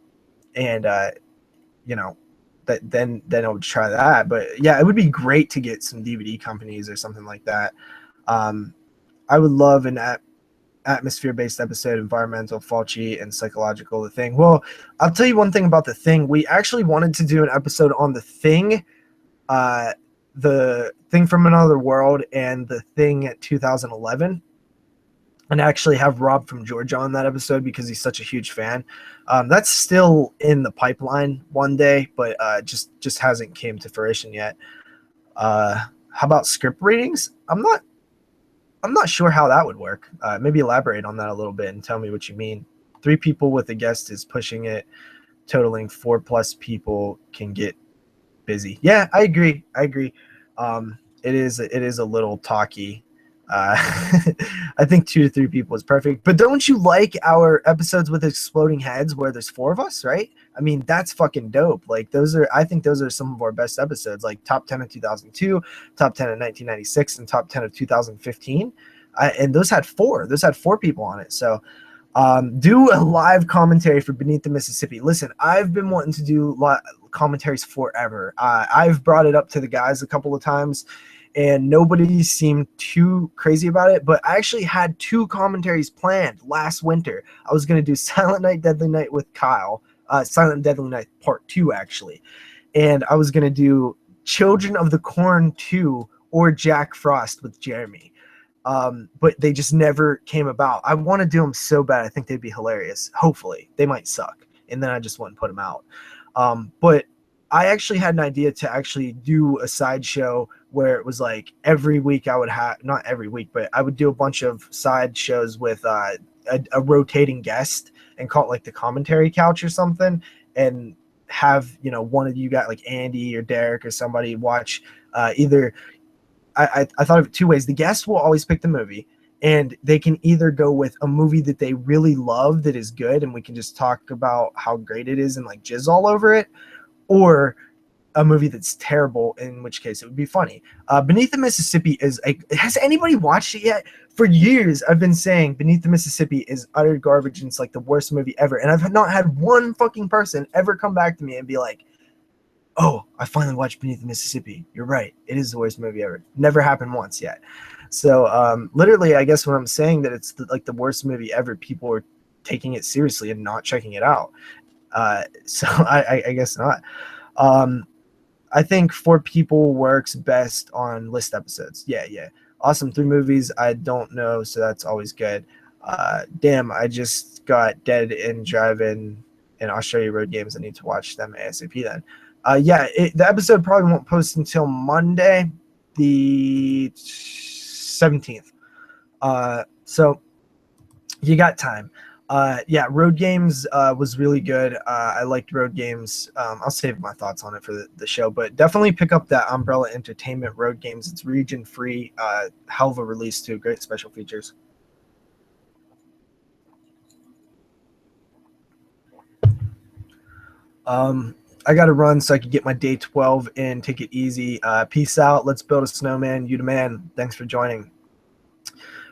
know, then I would try that. But yeah, it would be great to get some DVD companies or something like that. I would love an atmosphere-based episode, environmental, Fulci, and psychological, The Thing. Well, I'll tell you one thing about The Thing. We actually wanted to do an episode on The Thing, The Thing from Another World, and The Thing at 2011, and actually have Rob from Georgia on that episode because he's such a huge fan. That's still in the pipeline one day, but just hasn't came to fruition yet. How about script readings? I'm not sure how that would work. Maybe elaborate on that a little bit and tell me what you mean. 3 people with a guest is pushing it. Totaling 4+ people can get busy. Yeah, I agree. It is a little talky. I think 2 to 3 people is perfect. But don't you like our episodes with exploding heads where there's 4 of us, right? I mean, that's fucking dope. Like I think those are some of our best episodes, like top 10 of 2002, top 10 of 1996, and top 10 of 2015. And those had 4 people on it. So do a live commentary for Beneath the Mississippi. Listen, I've been wanting to do commentaries forever. I've brought it up to the guys a couple of times, and nobody seemed too crazy about it. But I actually had 2 commentaries planned last winter. I was going to do Silent Night, Deadly Night with Kyle, Silent and Deadly Night Part 2, actually. And I was going to do Children of the Corn 2 or Jack Frost with Jeremy. But they just never came about. I want to do them so bad. I think they'd be hilarious. Hopefully. They might suck. And then I just wouldn't put them out. But I actually had an idea to actually do a sideshow where it was like every week I would have, not every week, but I would do a bunch of side shows with a rotating guest and call it like the commentary couch or something, and have, you know, one of you got like Andy or Derek or somebody watch either. I thought of it 2 ways. The guest will always pick the movie, and they can either go with a movie that they really love that is good, and we can just talk about how great it is and like jizz all over it, or a movie that's terrible, in which case it would be funny. Beneath the Mississippi has anybody watched it yet? For years, I've been saying Beneath the Mississippi is utter garbage and it's like the worst movie ever. And I've not had one fucking person ever come back to me and be like, oh, I finally watched Beneath the Mississippi. You're right. It is the worst movie ever. Never happened once yet. So literally, I guess when I'm saying that it's like the worst movie ever, people are taking it seriously and not checking it out. So I guess not. I think 4 people works best on list episodes. Yeah. Awesome. 3 movies I don't know, so that's always good. Damn, I just got Dead End Drive-In and Australia Road Games. I need to watch them ASAP then. The episode probably won't post until Monday, the 17th. So you got time. Yeah, Road Games was really good. I liked Road Games. I'll save my thoughts on it for the show, but definitely pick up that Umbrella Entertainment Road Games. It's region free. Hell of a release too. Great special features. I got to run so I can get my day 12 in. Take it easy. Peace out. Let's build a snowman. You the man. Thanks for joining.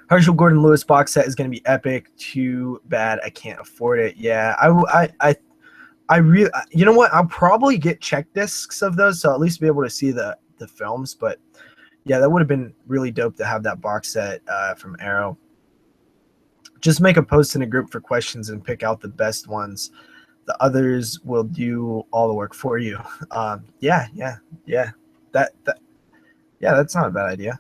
Herschel Gordon Lewis box set is going to be epic. Too bad I can't afford it. Yeah, I really, you know what? I'll probably get check discs of those, so I'll at least be able to see the films. But yeah, that would have been really dope to have that box set from Arrow. Just make a post in a group for questions and pick out the best ones. The others will do all the work for you. Yeah. That yeah, that's not a bad idea.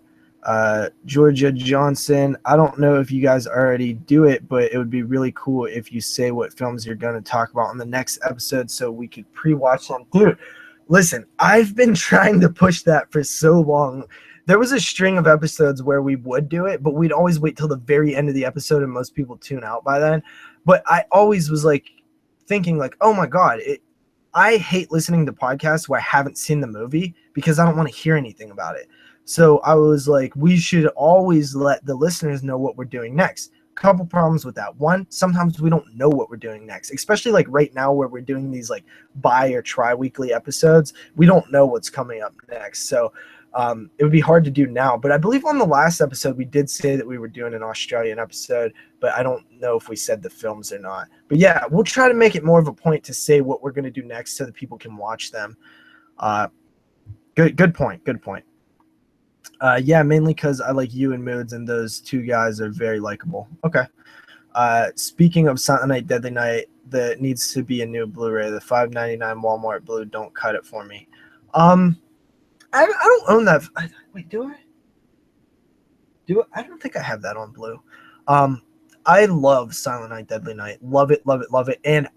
Georgia Johnson, I don't know if you guys already do it, but it would be really cool if you say what films you're going to talk about on the next episode so we could pre-watch them. Dude, listen, I've been trying to push that for so long. There was a string of episodes where we would do it, but we'd always wait till the very end of the episode and most people tune out by then. But I always was like thinking like, oh my God, I hate listening to podcasts where I haven't seen the movie because I don't want to hear anything about it. So I was like, we should always let the listeners know what we're doing next. Couple problems with that. One, sometimes we don't know what we're doing next, especially like right now where we're doing these like bi or tri-weekly episodes. We don't know what's coming up next. So it would be hard to do now. But I believe on the last episode, we did say that we were doing an Australian episode, but I don't know if we said the films or not. But yeah, we'll try to make it more of a point to say what we're going to do next so that people can watch them. Good point. Yeah, mainly because I like you and Moods, and those two guys are very likable. Okay. Speaking of Silent Night, Deadly Night, that needs to be a new Blu-ray. The $5.99 Walmart Blue, don't cut it for me. I don't own that. Wait, do I? I don't think I have that on Blue. I love Silent Night, Deadly Night. Love it. And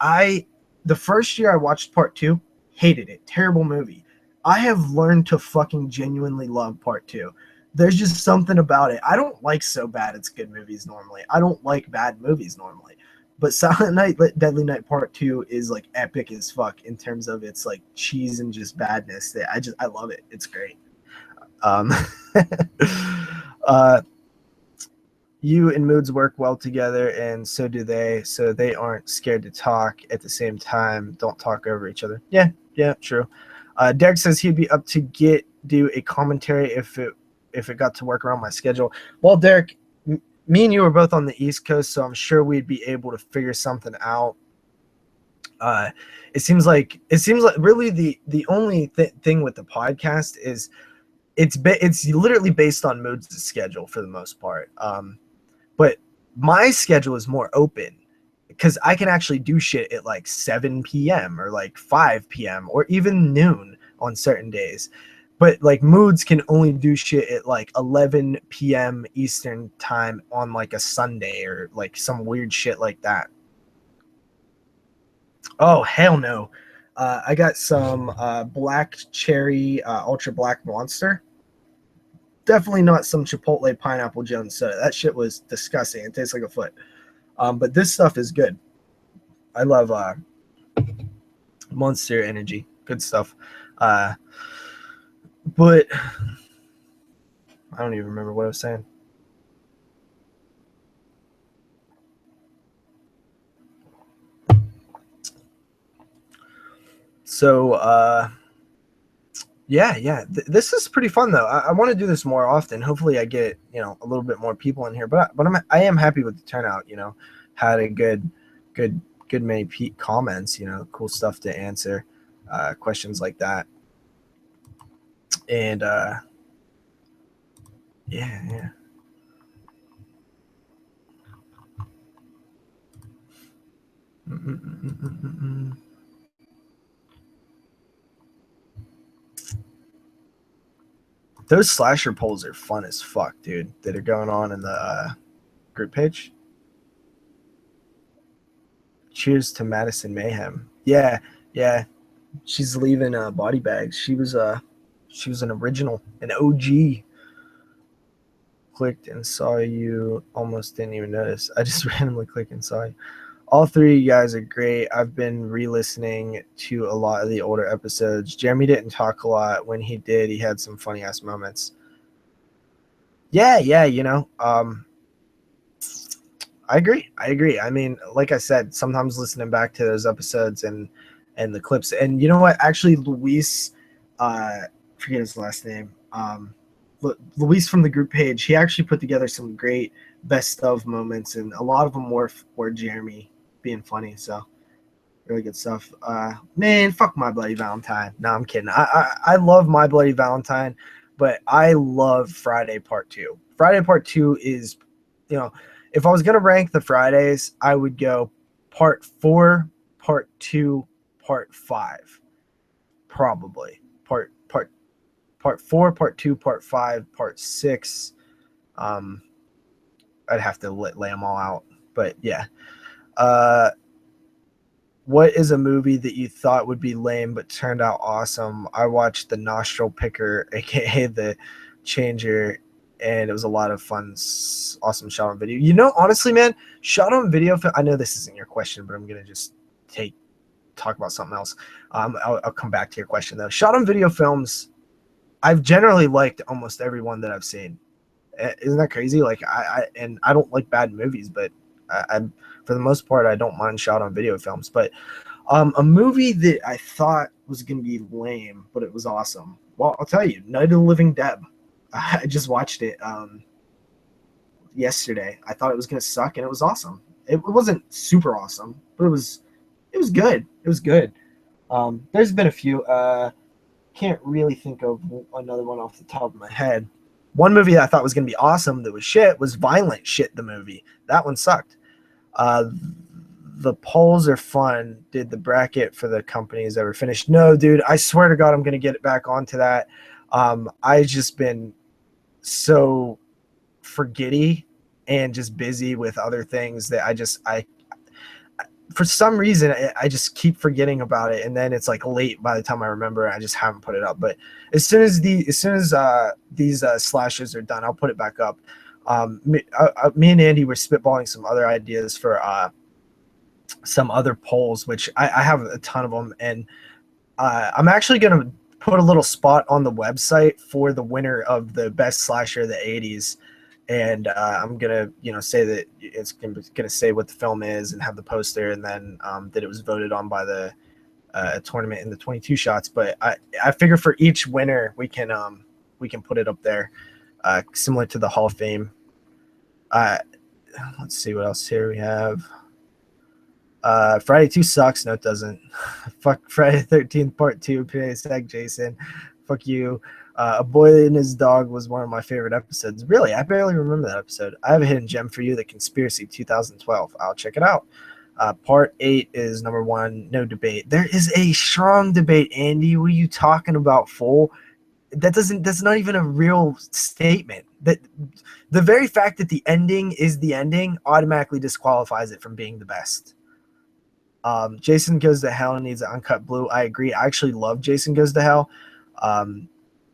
the first year I watched part 2, hated it. Terrible movie. I have learned to fucking genuinely love part 2. There's just something about it. I don't like so bad it's good movies normally. I don't like bad movies normally. But Silent Night, Deadly Night Part 2 is like epic as fuck in terms of its like cheese and just badness. I love it. It's great. You and Moods work well together, and so do they. So they aren't scared to talk at the same time. Don't talk over each other. Yeah, true. Derek says he'd be up to do a commentary if it got to work around my schedule. Well, Derek, me and you are both on the East Coast, so I'm sure we'd be able to figure something out. It seems like really the only thing with the podcast is it's literally based on Moods' schedule for the most part. But my schedule is more open because I can actually do shit at like 7 p.m. or like 5 p.m. or even noon on certain days. But like Moods can only do shit at like 11 p.m. Eastern time on like a Sunday or like some weird shit like that. Oh, hell no. I got some black cherry ultra black monster. Definitely not some Chipotle pineapple Jones soda. That shit was disgusting. It tastes like a foot. But this stuff is good. I love Monster Energy. Good stuff. But I don't even remember what I was saying. So, yeah. This is pretty fun though. I want to do this more often. Hopefully, I get a little bit more people in here. But I am happy with the turnout. Had a good many comments. Cool stuff to answer, questions like that. And yeah. Those slasher polls are fun as fuck, dude. That are going on in the group page. Cheers to Madison Mayhem. Yeah. She's leaving Body Bags. She was an original, an OG. Clicked and saw you. Almost didn't even notice. I just randomly clicked and saw you. All three of you guys are great. I've been re-listening to a lot of the older episodes. Jeremy didn't talk a lot. When he did, he had some funny ass moments. Yeah, I agree. I mean, like I said, sometimes listening back to those episodes and the clips, and you know what? Actually, Luis, forget his last name. Luis from the group page, he actually put together some great best of moments, and a lot of them were Jeremy being funny. So really good stuff. Man, fuck My Bloody Valentine. No, I'm kidding. I love My Bloody Valentine, but I love Friday Part 2. Friday Part 2 is, if I was gonna rank the Fridays, I would go Part 4, Part 2, Part 5, probably. Part 4, Part 2, Part 5, Part 6. I'd have to lay them all out, but yeah. What is a movie that you thought would be lame but turned out awesome? I watched The Nostril Picker, aka The Changer, and it was a lot of fun. Awesome shot on video. Honestly, man, shot on video. I know this isn't your question, but I'm gonna just talk about something else. I'll come back to your question though. Shot on video films, I've generally liked almost every one that I've seen. Isn't that crazy? Like I don't like bad movies, but I'm for the most part I don't mind shot on video films. But a movie that I thought was gonna be lame, but it was awesome. Well, I'll tell you, Night of the Living Dead. I just watched it yesterday. I thought it was gonna suck, and it was awesome. It wasn't super awesome, but it was good. It was good. There's been a few. Can't really think of another one off the top of my head. One movie that I thought was going to be awesome that was shit was Violent Shit, the movie. That one sucked. The polls are fun. Did the bracket for the companies ever finish? No, dude. I swear to God, I'm going to get it back onto that. I've just been so forgetty and just busy with other things that I for some reason I just keep forgetting about it, and then it's like late by the time I remember. I just haven't put it up. But as soon as these slashes are done, I'll put it back up. Me and Andy were spitballing some other ideas for some other polls, which I have a ton of them, and I'm actually gonna put a little spot on the website for the winner of the best slasher of the 80s. And I'm gonna, say that it's gonna say what the film is and have the poster, and then that it was voted on by the tournament in the 22 shots. But I figure for each winner we can put it up there, similar to the Hall of Fame. Let's see what else here we have. Friday 2 sucks. No, it doesn't. Fuck Friday 13th Part 2. Sag Jason. Fuck you. A Boy and His Dog was one of my favorite episodes. Really, I barely remember that episode. I have a hidden gem for you, The Conspiracy 2012. I'll check it out. Part 8 is number 1, no debate. There is a strong debate, Andy. What are you talking about, fool? That's not even a real statement. That the very fact that the ending is the ending automatically disqualifies it from being the best. Jason Goes to Hell needs an uncut blue. I agree. I actually love Jason Goes to Hell.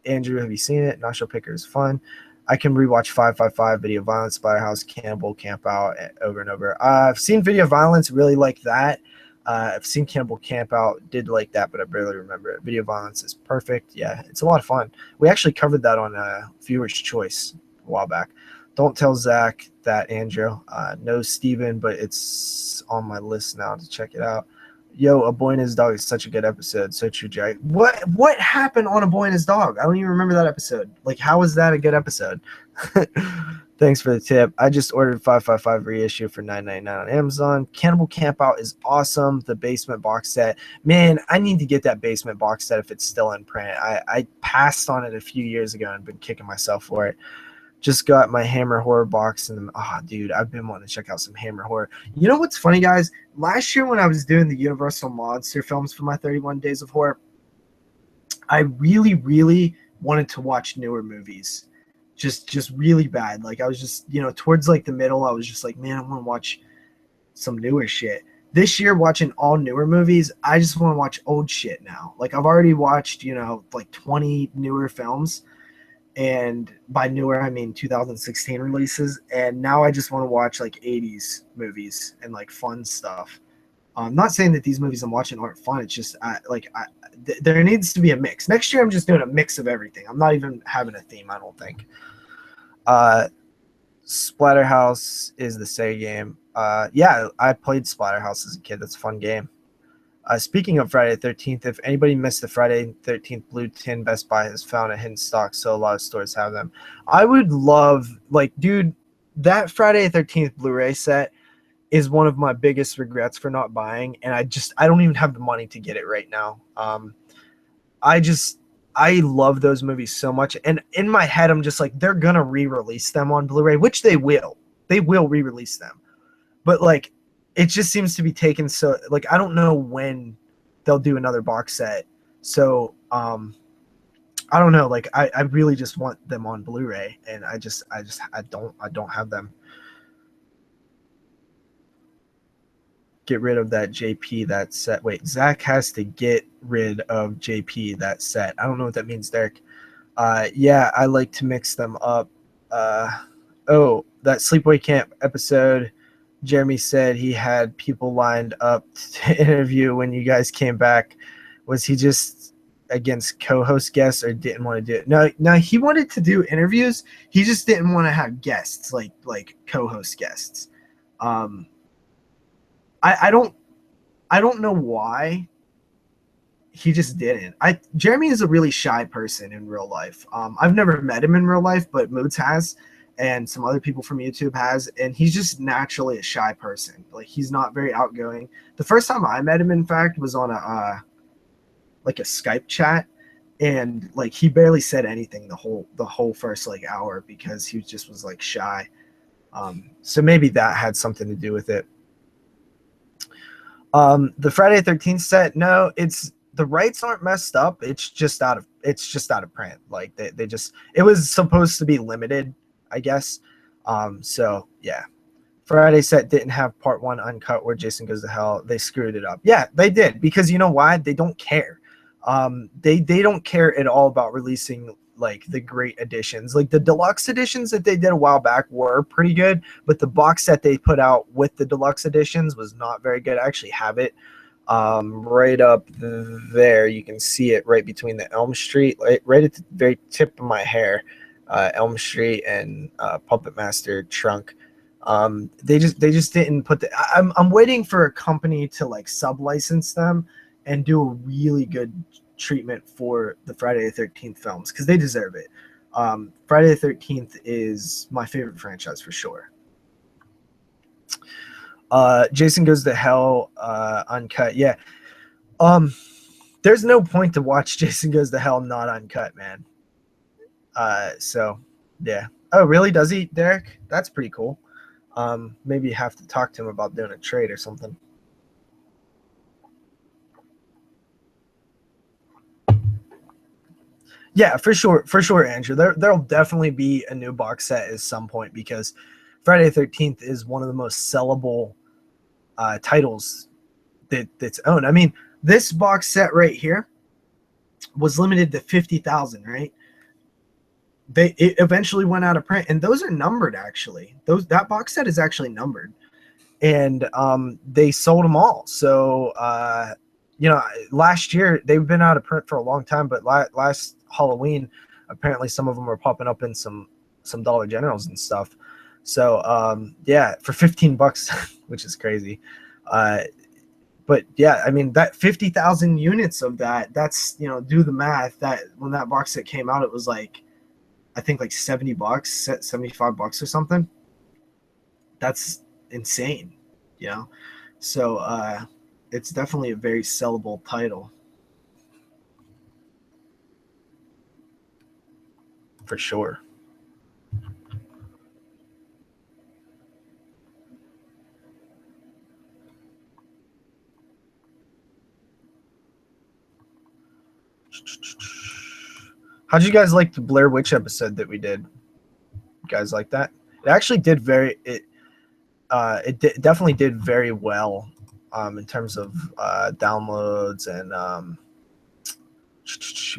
Andrew, have you seen it? Nostril Picker is fun. I can rewatch 555, Video Violence, Spiderhouse, Cannibal, Camp Out over and over. I've seen Video Violence, really like that. I've seen Cannibal Camp Out, did like that, but I barely remember it. Video Violence is perfect. Yeah, it's a lot of fun. We actually covered that on Viewer's Choice a while back. Don't tell Zach that, Andrew. No, Steven, but it's on my list now to check it out. Yo, A Boy and His Dog is such a good episode. So true, Jay. What happened on A Boy and His Dog? I don't even remember that episode. Like, how was that a good episode? Thanks for the tip. I just ordered 555 reissue for $9.99 on Amazon. Cannibal Camp Out is awesome. The Basement box set. Man, I need to get that Basement box set if it's still in print. I passed on it a few years ago and been kicking myself for it. Just got my Hammer Horror box, and dude, I've been wanting to check out some Hammer Horror. You know what's funny, guys? Last year when I was doing the Universal Monster films for my 31 Days of Horror, I really, really wanted to watch newer movies. Just really bad. Like, I was just, towards like the middle, I was just like, man, I want to watch some newer shit. This year, watching all newer movies, I just want to watch old shit now. Like, I've already watched, like 20 newer films. and by newer I mean 2016 releases. And now I just want to watch like 80s movies and like fun stuff. I'm not saying that these movies I'm watching aren't fun. It's just there needs to be a mix. Next year I'm just doing a mix of everything. I'm not even having a theme, I don't think. Splatterhouse is the Sega game. Yeah, I played Splatterhouse as a kid. That's a fun game. Speaking of Friday the 13th, if anybody missed the Friday the 13th Blue Tin, Best Buy has found a hidden stock, so a lot of stores have them. I would love, like, dude, that Friday the 13th Blu-ray set is one of my biggest regrets for not buying, and I don't even have the money to get it right now. I love those movies so much, and in my head I'm just like, they're gonna re-release them on Blu-ray, which they will re-release them, but like it just seems to be taken, so like I don't know when they'll do another box set. So I don't know, like I really just want them on Blu-ray, and I don't have them. Get rid of that JP that set. Wait, Zach has to get rid of JP that set. I don't know what that means, Derek. Yeah, I like to mix them up. Oh, that Sleepaway Camp episode, Jeremy said he had people lined up to interview when you guys came back. Was he just against co-host guests or didn't want to do it? No, he wanted to do interviews. He just didn't want to have guests, like co-host guests. I don't know why he just didn't. Jeremy is a really shy person in real life. I've never met him in real life, but Moods has, and some other people from YouTube has, and he's just naturally a shy person. Like, he's not very outgoing. The first time I met him, in fact, was on a Skype chat, and like he barely said anything the whole first like hour because he just was like shy. So maybe that had something to do with it. The Friday the 13th set, no, the rights aren't messed up. It's just out of print. Like it was supposed to be limited, I guess. So yeah, Friday set didn't have part 1 uncut where Jason Goes to Hell. They screwed it up. Yeah, they did, because you know why? They don't care. They don't care at all about releasing like the great editions. Like the deluxe editions that they did a while back were pretty good, but the box set they put out with the deluxe editions was not very good. I actually have it right up there. You can see it right between the Elm Street, right at the very tip of my hair, Elm Street and Puppet Master trunk. They just didn't put the. I'm waiting for a company to like sub-license them and do a really good treatment for the Friday the 13th films, because they deserve it. Friday the 13th is my favorite franchise for sure. Jason Goes to Hell uncut. Yeah. There's no point to watch Jason Goes to Hell not uncut, man. So yeah. Oh, really? Does he, Derek? That's pretty cool. Maybe you have to talk to him about doing a trade or something. Yeah, for sure, Andrew. There'll definitely be a new box set at some point, because Friday the 13th is one of the most sellable titles that's owned. I mean, this box set right here was limited to 50,000, right? It eventually went out of print, and those are numbered actually. That box set is actually numbered, and they sold them all. So last year they've been out of print for a long time, but last Halloween, apparently some of them are popping up in some Dollar Generals and stuff. So yeah, for $15, which is crazy. But yeah, I mean, that 50,000 units of that's, do the math. That when that box set came out, it was like, I think like $70, $75 or something. That's insane, So it's definitely a very sellable title. For sure. How'd you guys like the Blair Witch episode that we did? You guys like that? It actually did definitely did very well in terms of downloads and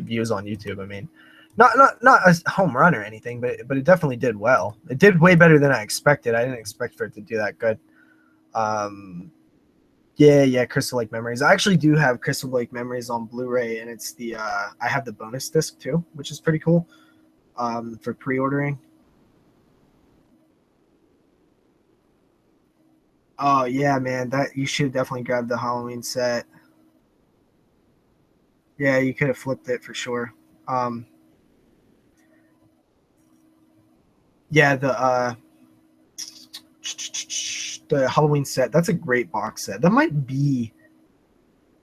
views on YouTube. I mean, Not a home run or anything, but it definitely did well. It did way better than I expected. I didn't expect for it to do that good. Yeah, Crystal Lake Memories. I actually do have Crystal Lake Memories on Blu-ray, and it's the I have the bonus disc too, which is pretty cool. For pre-ordering. Oh yeah, man, that you should definitely grab the Halloween set. Yeah, you could have flipped it for sure. Um, yeah, the Halloween set. That's a great box set. That might be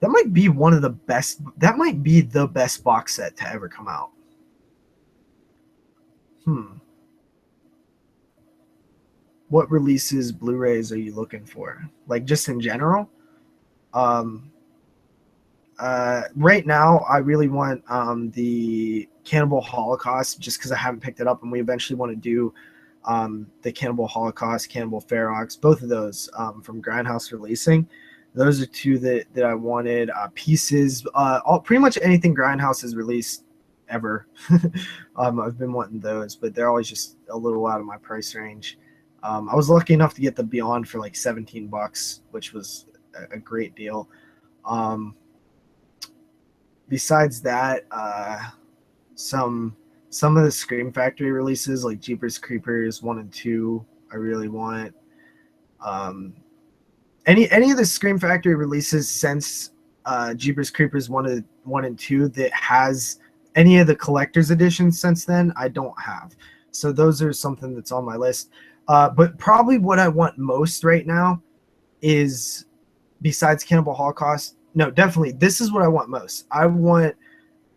one of the best. That might be the best box set to ever come out. Hmm. What releases Blu-rays are you looking for? Like just in general? Um, right now, I really want the Cannibal Holocaust just because I haven't picked it up, and we eventually want to do the Cannibal Holocaust, Cannibal Ferox, both of those from Grindhouse Releasing. Those are two that I wanted. Pieces, pretty much anything Grindhouse has released ever. I've been wanting those, but they're always just a little out of my price range. I was lucky enough to get the Beyond for like $17, which was a great deal. Um, Besides that, some of the Scream Factory releases like Jeepers Creepers 1 and 2, I really want. Um, any of the Scream Factory releases since Jeepers Creepers 1 and 2 that has any of the collector's editions since then, I don't have. So those are something that's on my list. But probably what I want most right now is, besides Cannibal Holocaust, no, definitely, this is what I want most. I want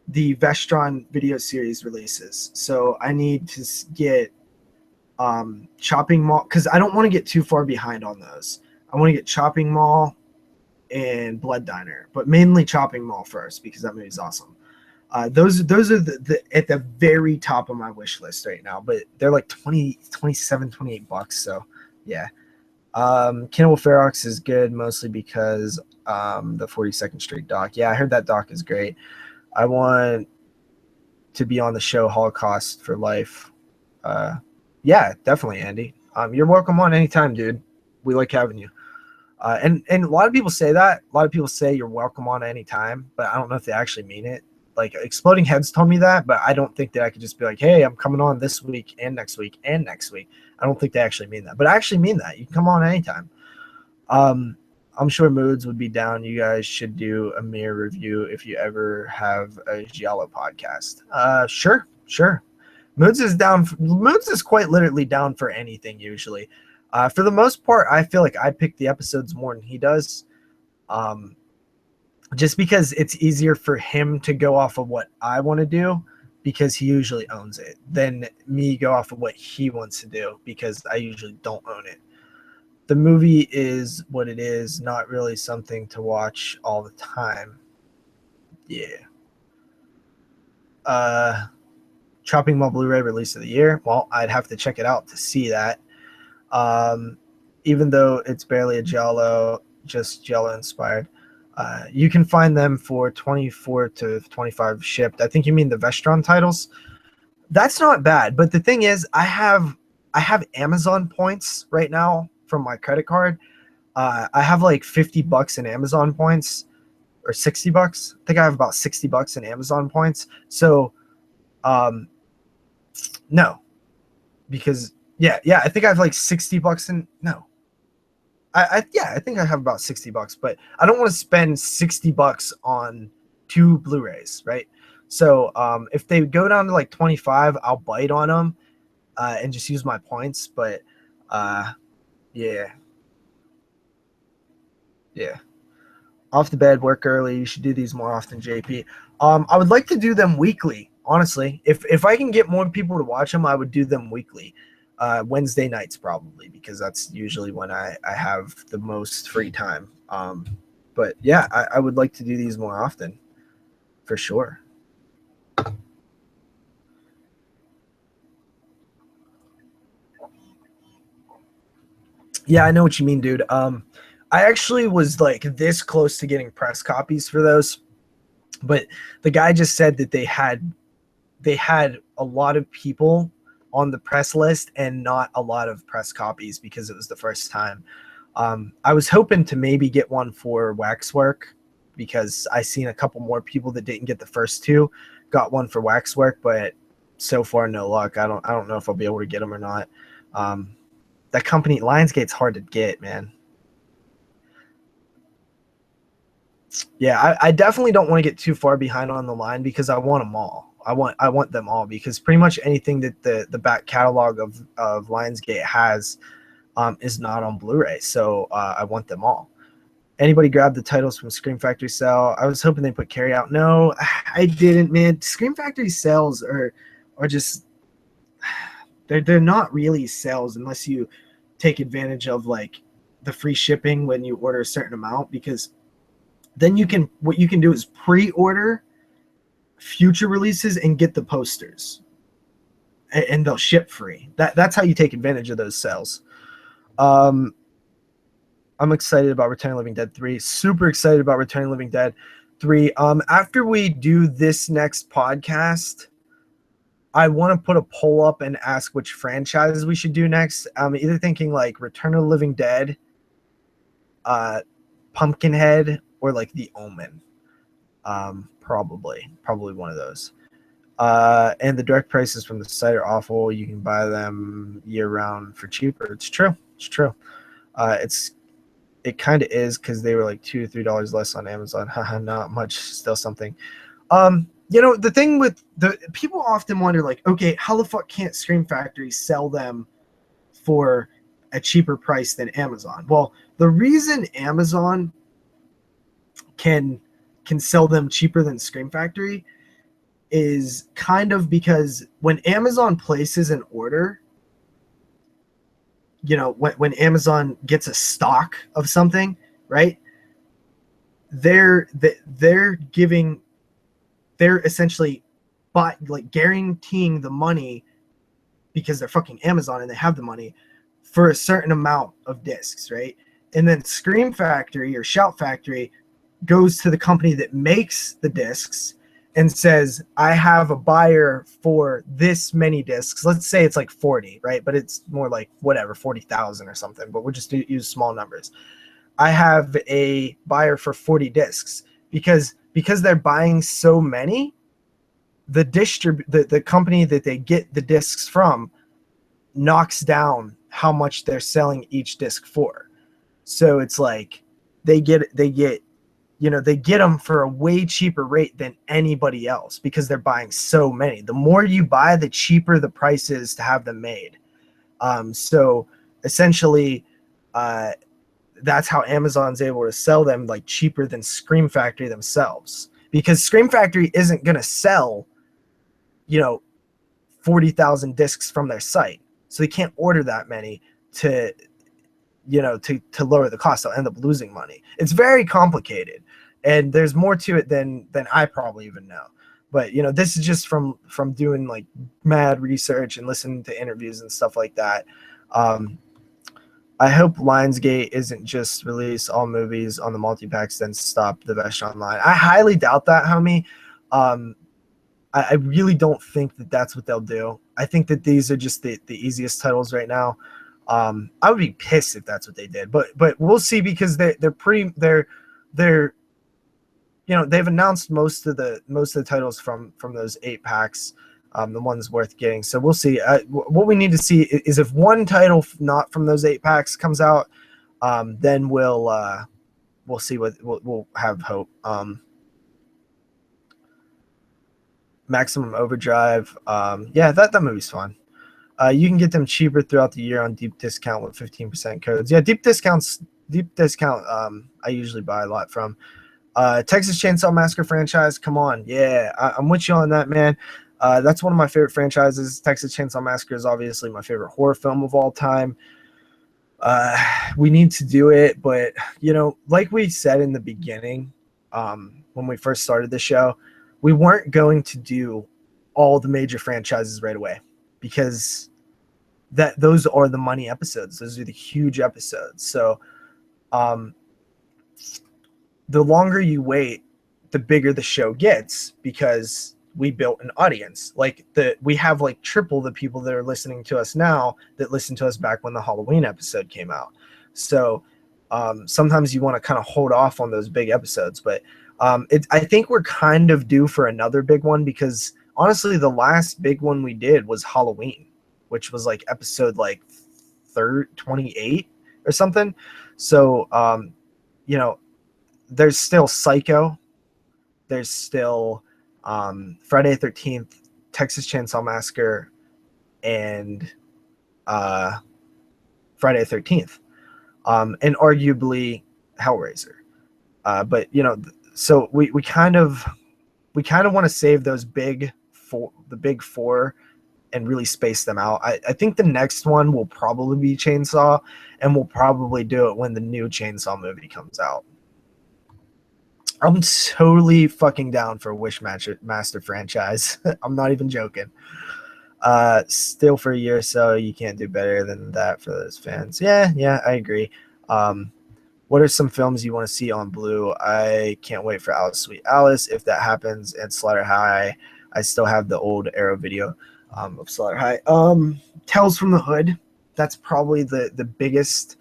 the Vestron video series releases. So I need to get Chopping Mall, because I don't want to get too far behind on those. I want to get Chopping Mall and Blood Diner, but mainly Chopping Mall first because that movie's awesome. Those are the at the very top of my wish list right now, but they're like 20, 27, $28. So yeah. Cannibal Ferox is good mostly because the 42nd Street doc. Yeah, I heard that doc is great. I want to be on the show Holocaust for Life. Yeah, definitely, Andy. You're welcome on anytime, dude. We like having you. And a lot of people say that. A lot of people say you're welcome on anytime, but I don't know if they actually mean it. Like Exploding Heads told me that, but I don't think that I could just be like, hey, I'm coming on this week and next week and next week. I don't think they actually mean that, but I actually mean that. You can come on anytime. I'm sure Moods would be down. You guys should do a mirror review if you ever have a Giallo podcast. Sure. Moods is down. Moods is quite literally down for anything usually. For the most part, I feel like I pick the episodes more than he does. Just because it's easier for him to go off of what I want to do because he usually owns it than me go off of what he wants to do because I usually don't own it. The movie is what it is, not really something to watch all the time. Yeah. Chopping Mall Blu-ray release of the year. Well, I'd have to check it out to see that. Even though it's barely a Giallo, just Giallo inspired. You can find them for 24 to 25 shipped. I think you mean the Vestron titles. That's not bad, but the thing is, I have Amazon points right now from my credit card. I have like $50 in Amazon points, or $60. I think I have about $60 in Amazon points. So, no, because yeah, I think I have like $60 in no. I think I have about $60, but I don't want to spend $60 on 2 Blu-rays, right? So if they go down to like 25, I'll bite on them and just use my points. But yeah. Off the bed, work early. You should do these more often, JP. I would like to do them weekly, honestly. If I can get more people to watch them, I would do them weekly. Wednesday nights probably, because that's usually when I have the most free time. But yeah, I would like to do these more often, for sure. Yeah, I know what you mean, dude. I actually was like this close to getting press copies for those, but the guy just said that they had they had a lot of people on the press list and not a lot of press copies because it was the first time. I was hoping to maybe get one for Waxwork because I seen a couple more people that didn't get the first two got one for Waxwork, but so far no luck. I don't know if I'll be able to get them or not. That company Lionsgate's hard to get, man. Yeah, I definitely don't want to get too far behind on the line because I want them all. I want them all because pretty much anything that the back catalog of Lionsgate has is not on Blu-ray, so I want them all. Anybody grab the titles from Scream Factory sale? I was hoping they put Carry Out. No, I didn't, man. Scream Factory sales are just they're not really sales unless you take advantage of like the free shipping when you order a certain amount, because then what you can do is pre-order future releases and get the posters, and they'll ship free. That's how you take advantage of those sales. I'm excited about Return of the Living Dead 3. Super excited about Return of the Living Dead 3. After we do this next podcast, I want to put a poll up and ask which franchises we should do next. I'm either thinking like Return of the Living Dead, Pumpkinhead, or like The Omen. Probably one of those. And the direct prices from the site are awful. You can buy them year round for cheaper. It's true. It kind of is because they were like $2 to $3 less on Amazon. Haha, not much, still something. The thing with the people often wonder, like, okay, how the fuck can't Scream Factory sell them for a cheaper price than Amazon? Well, the reason Amazon can sell them cheaper than Scream Factory is kind of because when Amazon places an order, when Amazon gets a stock of something, right? They're essentially guaranteeing the money because they're fucking Amazon and they have the money for a certain amount of discs, right? And then Scream Factory or Shout Factory goes to the company that makes the discs and says, I have a buyer for this many discs. Let's say it's like 40, right? But it's more like 40,000 or something, but we'll just use small numbers. I have a buyer for 40 discs because they're buying so many, the company that they get the discs from knocks down how much they're selling each disc for. So it's like they get them for a way cheaper rate than anybody else because they're buying so many. The more you buy, the cheaper the price is to have them made. So essentially, that's how Amazon's able to sell them like cheaper than Scream Factory themselves, because Scream Factory isn't going to sell, 40,000 discs from their site. So they can't order that many to lower the cost. They'll end up losing money. It's very complicated, and there's more to it than I probably even know. But this is just from doing like mad research and listening to interviews and stuff like that. I hope Lionsgate isn't just release all movies on the multi-packs then stop the Best Online. I highly doubt that, homie. I really don't think that that's what they'll do. I think that these are just the easiest titles right now. I would be pissed if that's what they did, but we'll see, because they've announced most of the titles from those 8-packs, the ones worth getting. So we'll see. What we need to see is if one title not from those 8-packs comes out, then we'll see what we'll have hope. Maximum Overdrive. Yeah, that movie's fun. You can get them cheaper throughout the year on deep discount with 15% codes. Yeah, deep discount. I usually buy a lot from. Texas Chainsaw Massacre franchise. Come on, yeah, I'm with you on that, man. That's one of my favorite franchises. Texas Chainsaw Massacre is obviously my favorite horror film of all time. We need to do it, but like we said in the beginning, when we first started the show, we weren't going to do all the major franchises right away, because those are the money episodes. Those are the huge episodes. So the longer you wait, the bigger the show gets, because we built an audience. Like we have like triple the people that are listening to us now that listened to us back when the Halloween episode came out. So sometimes you want to kind of hold off on those big episodes, but I think we're kind of due for another big one, because honestly, the last big one we did was Halloween, which was like episode like 28 or something. So, you know, there's still Psycho. There's still Friday the 13th, Texas Chainsaw Massacre, and Friday the 13th, and arguably Hellraiser. But you know, so we kind of want to save those big four, and really space them out. I think the next one will probably be Chainsaw, and we'll probably do it when the new Chainsaw movie comes out. I'm totally fucking down for a Wishmaster franchise. I'm not even joking. Still for a year or so, you can't do better than that for those fans. Yeah, I agree. What are some films you want to see on Blue? I can't wait for Alice Sweet Alice, if that happens, and Slaughter High. I still have the old Arrow video of Slaughter High. Tales from the Hood. That's probably the biggest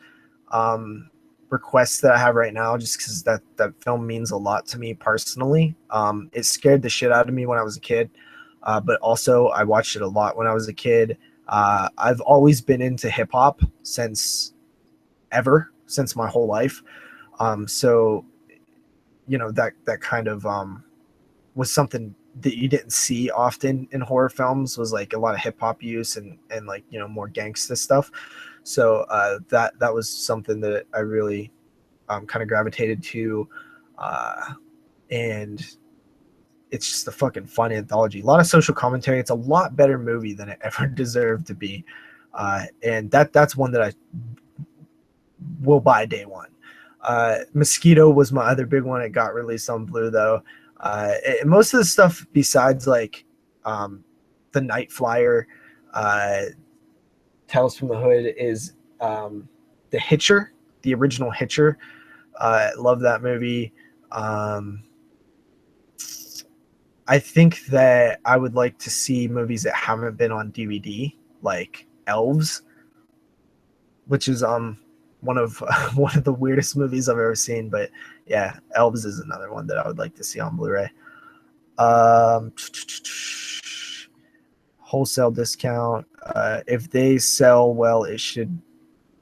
request that I have right now, just because that film means a lot to me personally. It scared the shit out of me when I was a kid, but also I watched it a lot when I was a kid. I've always been into hip hop since my whole life. So, you know, that kind of was something that you didn't see often in horror films, was like a lot of hip hop use and like, you know, more gangsta stuff. So that was something that I really kind of gravitated to. And it's just a fucking fun anthology. A lot of social commentary. It's a lot better movie than it ever deserved to be. And that's one that I will buy day one. Mosquito was my other big one. It got released on Blue though. Most of the stuff besides like the Night Flyer, Tales from the Hood is the Hitcher, the original Hitcher. Love that movie. I think that I would like to see movies that haven't been on DVD, like Elves, which is one of the weirdest movies I've ever seen. But yeah, Elves is another one that I would like to see on Blu-ray. Wholesale discount. If they sell well, it should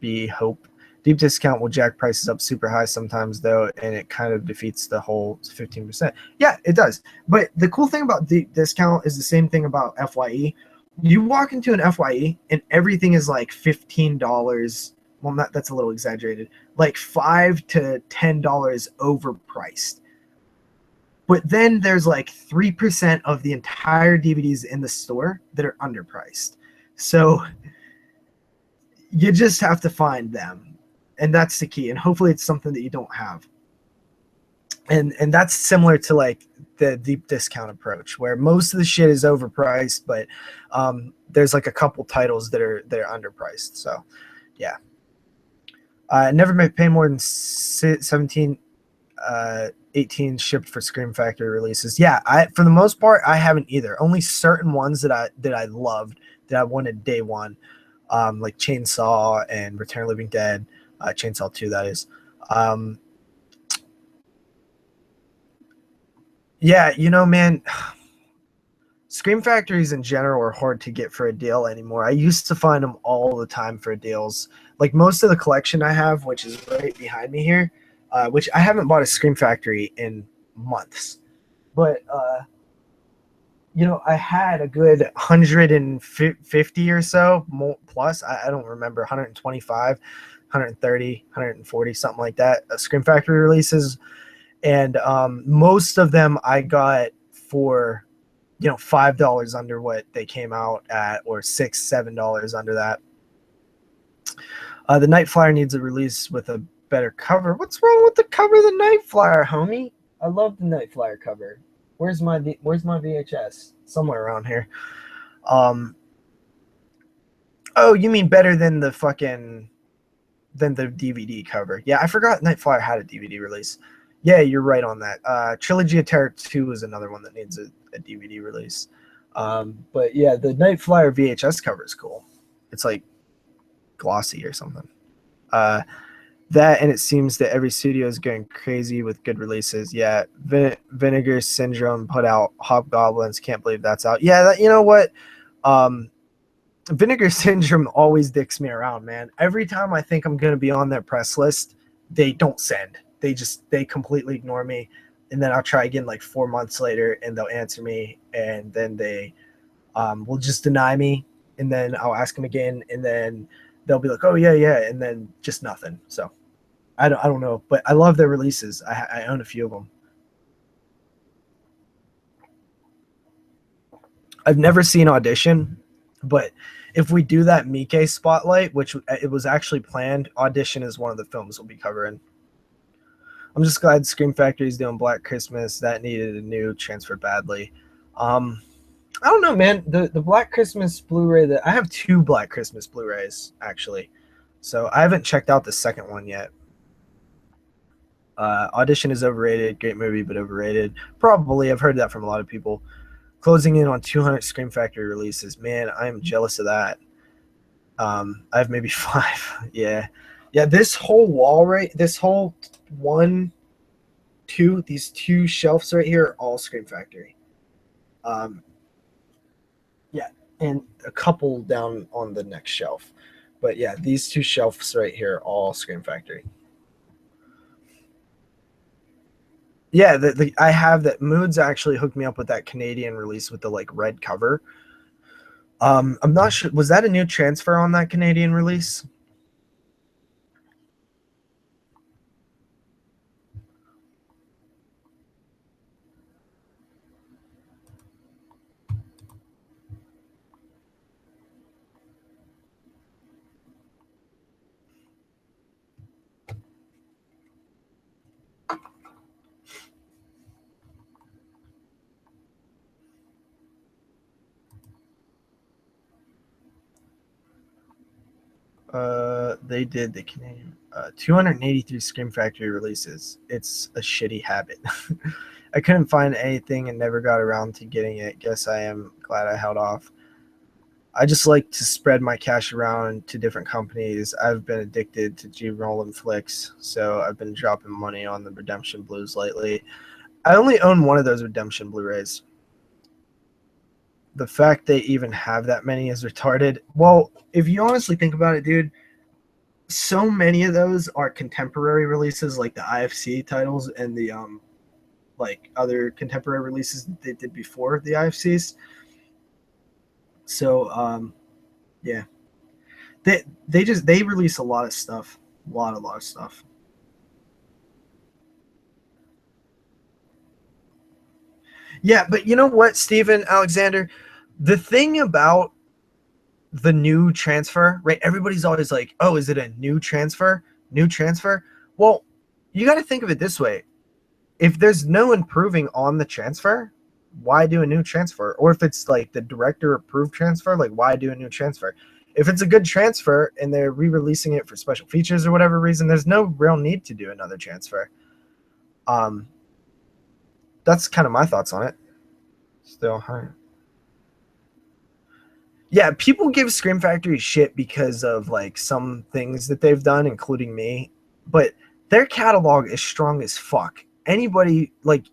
be Hope. Deep discount will jack prices up super high sometimes, though, and it kind of defeats the whole 15%. Yeah, it does. But the cool thing about deep discount is the same thing about FYE. You walk into an FYE, and everything is like $15. Well, that's a little exaggerated. Like $5 to $10 overpriced. But then there's like 3% of the entire DVDs in the store that are underpriced. So you just have to find them. And that's the key. And hopefully it's something that you don't have. And that's similar to like the deep discount approach, where most of the shit is overpriced, but there's like a couple titles that are underpriced. So yeah. Never pay more than 17, 18 shipped for Scream Factory releases. Yeah, for the most part, I haven't either. Only certain ones that I loved, that I wanted day one, like Chainsaw and Return of the Living Dead, Chainsaw 2, that is. Yeah, you know, man, Scream Factories in general are hard to get for a deal anymore. I used to find them all the time for deals. Like most of the collection I have, which is right behind me here, which I haven't bought a Scream Factory in months. But, you know, I had a good 150 or so plus. I don't remember, 125, 130, 140, something like that, Scream Factory releases. And most of them I got for, you know, $5 under what they came out at, or $6, $7 under that. The Night Flyer needs a release with a better cover. What's wrong with the cover of the Night Flyer, homie? I love the Night Flyer cover. Where's my VHS? Somewhere around here. Oh, you mean better than the DVD cover? Yeah, I forgot Night Flyer had a DVD release. Yeah, you're right on that. Trilogy of Terror 2 is another one that needs a DVD release. But yeah, the Night Flyer VHS cover is cool. It's like glossy or something. That, and it seems that every studio is going crazy with good releases. Yeah, Vinegar Syndrome put out Hobgoblins. Can't believe that's out. Yeah, you know what? Vinegar Syndrome always dicks me around, man. Every time I think I'm going to be on their press list, they don't send. They completely ignore me. And then I'll try again like 4 months later, and they'll answer me, and then they will just deny me, and then I'll ask them again, and then they'll be like, "Oh yeah," and then just nothing. So I don't know, but I love their releases. I own a few of them. I've never seen Audition, but if we do that Mike spotlight, which it was actually planned, Audition is one of the films we'll be covering. I'm just glad Scream Factory is doing Black Christmas. That needed a new transfer badly. I don't know, man. The Black Christmas Blu-ray that I have 2 Black Christmas Blu-rays actually, so I haven't checked out the second one yet. Audition is overrated. Great movie, but overrated. Probably, I've heard that from a lot of people. Closing in on 200 Scream Factory releases. Man, I am jealous of that. I have maybe 5. Yeah. This whole wall, right? This whole 1, 2, these 2 shelves right here are all Scream Factory. Yeah, and a couple down on the next shelf. But yeah, these 2 shelves right here are all Scream Factory. Yeah, I have that. Moods actually hooked me up with that Canadian release with the like red cover. I'm not sure. Was that a new transfer on that Canadian release? They did the Canadian 283 Scream Factory releases. It's a shitty habit. I couldn't find anything and never got around to getting it. Guess I am glad I held off. I just like to spread my cash around to different companies. I've been addicted to G Rollin flicks, so I've been dropping money on the Redemption Blues lately. I only own one of those Redemption Blu-rays. The fact they even have that many is retarded. Well, if you honestly think about it, dude, so many of those are contemporary releases, like the IFC titles and the like other contemporary releases that they did before the IFCs. So yeah, they release a lot of stuff, a lot of stuff. Yeah, but you know what, Steven Alexander, the thing about the new transfer, right? Everybody's always like, "Oh, is it a new transfer? New transfer?" Well, you got to think of it this way: if there's no improving on the transfer, why do a new transfer? Or if it's like the director approved transfer, like why do a new transfer? If it's a good transfer and they're re-releasing it for special features or whatever reason, there's no real need to do another transfer. Um, that's kind of my thoughts on it. Still, huh? Yeah, people give Scream Factory shit because of like some things that they've done, including me. But their catalog is strong as fuck. Anybody like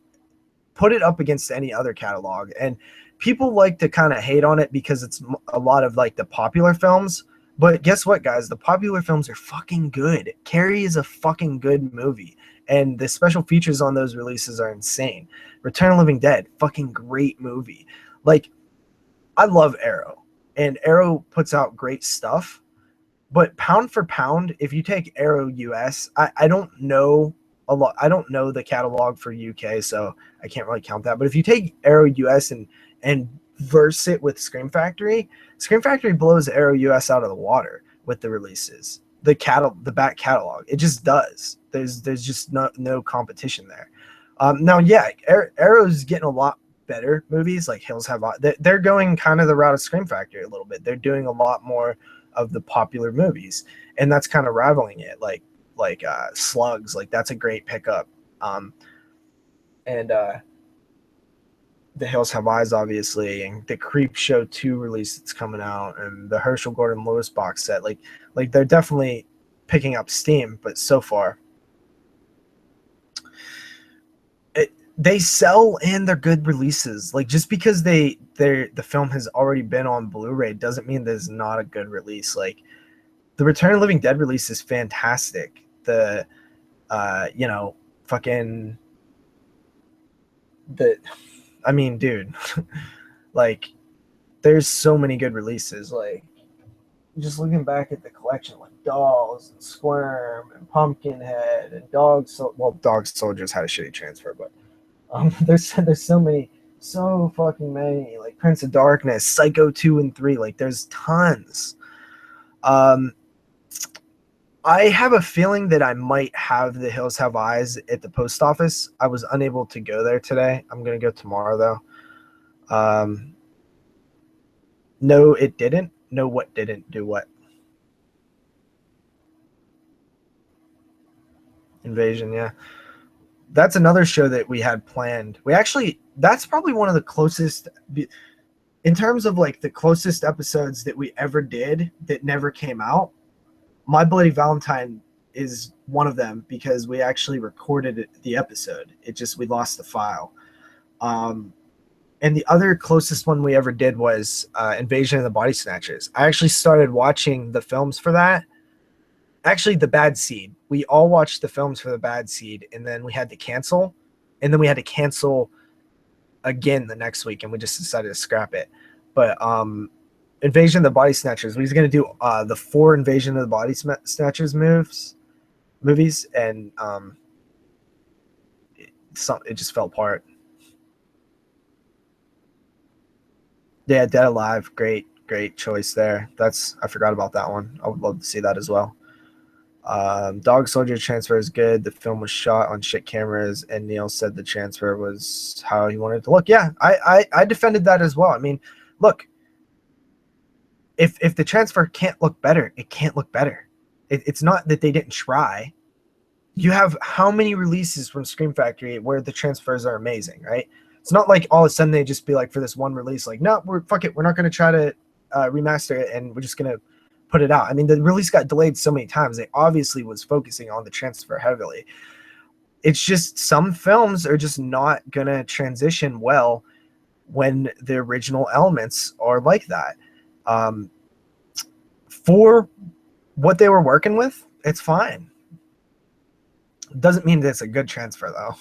put it up against any other catalog, and people like to kind of hate on it because it's a lot of like the popular films. But guess what, guys? The popular films are fucking good. Carrie is a fucking good movie, and the special features on those releases are insane. Return of the Living Dead, fucking great movie. Like, I love Arrow, and Arrow puts out great stuff. But pound for pound, if you take Arrow US, I don't know a lot. I don't know the catalog for UK, so I can't really count that. But if you take Arrow US and verse it with Scream Factory blows Arrow US out of the water with the releases. The back catalog, it just does. There's just no competition there. Now, yeah, Arrow's getting a lot better movies. Like Hills Have Eyes. They're going kind of the route of Scream Factory a little bit. They're doing a lot more of the popular movies, and that's kind of rivaling it. Like Slugs, like that's a great pickup. And The Hills Have Eyes, obviously, and the Creep Show 2 release that's coming out, and the Herschel Gordon Lewis box set. Like they're definitely picking up steam, but so far they sell and they're good releases. Like, just because the film has already been on Blu-ray doesn't mean there's not a good release. Like, the Return of the Living Dead release is fantastic. The fucking I mean, dude, like, there's so many good releases. Like, just looking back at the collection, like Dolls and Squirm and Pumpkinhead and Dog Soldiers had a shitty transfer, but there's so many, so fucking many. Like Prince of Darkness, Psycho 2 and 3. Like, there's tons. I have a feeling that I might have The Hills Have Eyes at the post office. I was unable to go there today. I'm gonna go tomorrow though. No, it didn't. No, what didn't do what? Invasion, yeah. That's another show that we had planned. That's probably one of the closest, in terms of like the closest episodes that we ever did that never came out. My Bloody Valentine is one of them, because we actually recorded the episode. We lost the file. And the other closest one we ever did was Invasion of the Body Snatchers. I actually started watching the films for that. Actually, the Bad Seed. We all watched the films for the Bad Seed, and then we had to cancel. And then we had to cancel again the next week, and we just decided to scrap it. But Invasion of the Body Snatchers, we was going to do the 4 Invasion of the Body Snatchers movies, and it just fell apart. Yeah, Dead Alive, great choice there. I forgot about that one. I would love to see that as well. Dog Soldier transfer is good. The film was shot on shit cameras, and Neil said the transfer was how he wanted it to look. Yeah, I defended that as well. I mean, look, if the transfer can't look better, it can't look better. It's not that they didn't try. You have how many releases from Scream Factory where the transfers are amazing, right? It's not like all of a sudden they just be like, for this one release, like, no, fuck it, we're not going to try to remaster it, and we're just going to put it out. I mean, the release got delayed so many times. They obviously was focusing on the transfer heavily. It's just some films are just not going to transition well when the original elements are like that. For what they were working with, it's fine. Doesn't mean that it's a good transfer, though.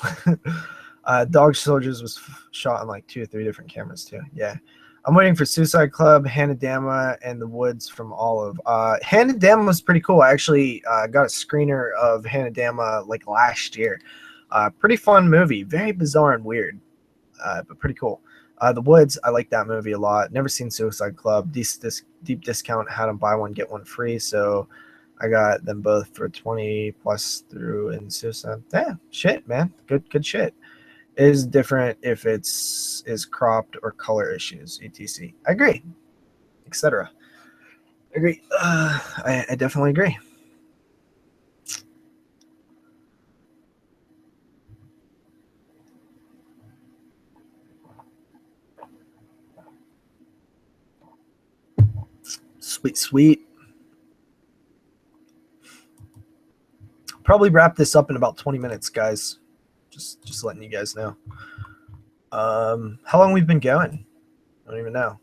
Dog Soldiers was shot on like 2 or 3 different cameras, too. Yeah. I'm waiting for Suicide Club, Hanadama, and The Woods from Olive. Hanadama was pretty cool. I actually got a screener of Hanadama like last year. Pretty fun movie. Very bizarre and weird, but pretty cool. The Woods, I like that movie a lot. Never seen Suicide Club. Deep discount had them buy one, get one free. So I got them both for 20 plus through in Suicide. Yeah, shit, man. Good shit. It is different if it's is cropped or color issues, etc. I agree, etc. Agree. I definitely agree. Sweet. Probably wrap this up in about 20 minutes, guys. Just letting you guys know. How long we've been going? I don't even know.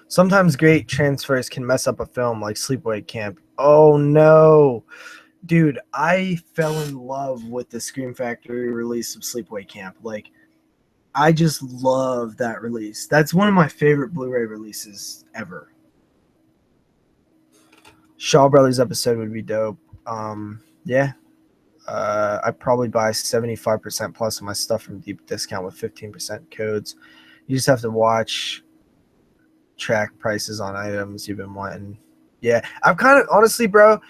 Sometimes great transfers can mess up a film, like Sleepaway Camp. Oh no, dude! I fell in love with the Scream Factory release of Sleepaway Camp. Like, I just love that release. That's one of my favorite Blu-ray releases ever. Shaw Brothers episode would be dope. Yeah. I'd probably buy 75% plus of my stuff from deep discount with 15% codes. You just have to watch track prices on items you've been wanting. Yeah, I've kind of honestly, bro,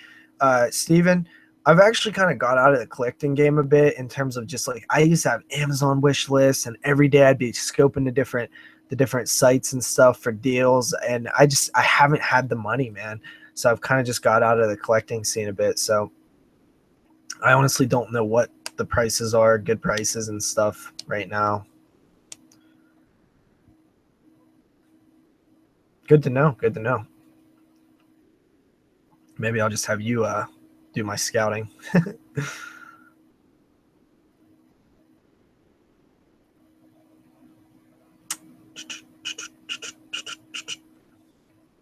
Steven, I've actually kind of got out of the collecting game a bit in terms of just like I used to have Amazon wish lists, and every day I'd be scoping the different sites and stuff for deals, and I haven't had the money, man. So I've kind of just got out of the collecting scene a bit. So I honestly don't know what the prices are, good prices and stuff right now. Good to know. Good to know. Maybe I'll just have you do my scouting.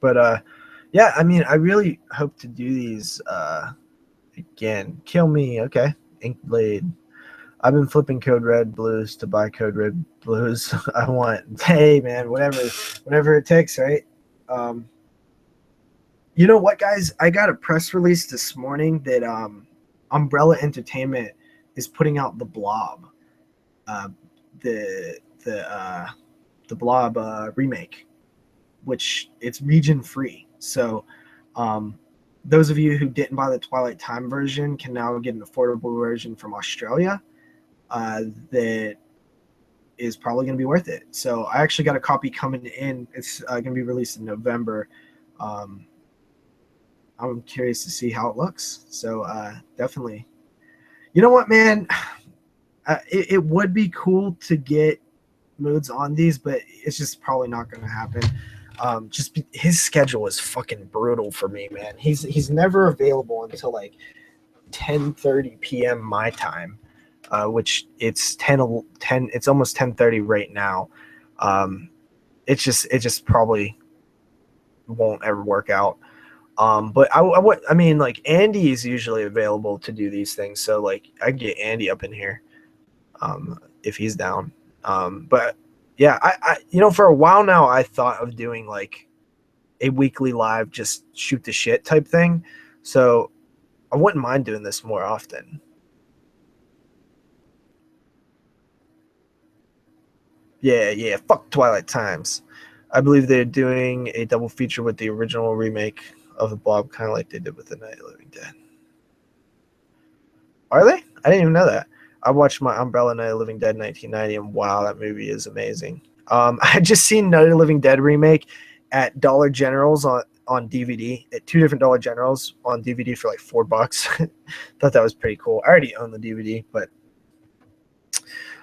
But yeah, I mean, I really hope to do these again. Kill me, okay? Inkblade. I've been flipping Code Red Blues to buy Code Red Blues. I want, hey man, whatever it takes, right? You know what, guys? I got a press release this morning that Umbrella Entertainment is putting out the Blob, uh, the the Blob remake, which it's region free. So those of you who didn't buy the Twilight Time version can now get an affordable version from Australia that is probably going to be worth it. So I actually got a copy coming in. It's going to be released in November. I'm curious to see how it looks. So definitely. You know what, man? It would be cool to get moods on these, but it's just probably not going to happen. His schedule is fucking brutal for me, man. He's never available until like 10:30 p.m. my time, which it's 10. It's almost 10:30 right now. It just probably won't ever work out. But I mean, like Andy is usually available to do these things, so like I can get Andy up in here, if he's down. But yeah, I for a while now I thought of doing like a weekly live, just shoot the shit type thing. So I wouldn't mind doing this more often. Yeah. Fuck Twilight Times. I believe they're doing a double feature with the original remake of the Blob, kind of like they did with the Night of the Living Dead. Are they? I didn't even know that. I watched my Umbrella Night of the Living Dead 1990, and wow, that movie is amazing. I just seen Night of the Living Dead remake at Dollar General's on DVD, at two different Dollar Generals on DVD for like $4. Thought that was pretty cool. I already own the DVD, but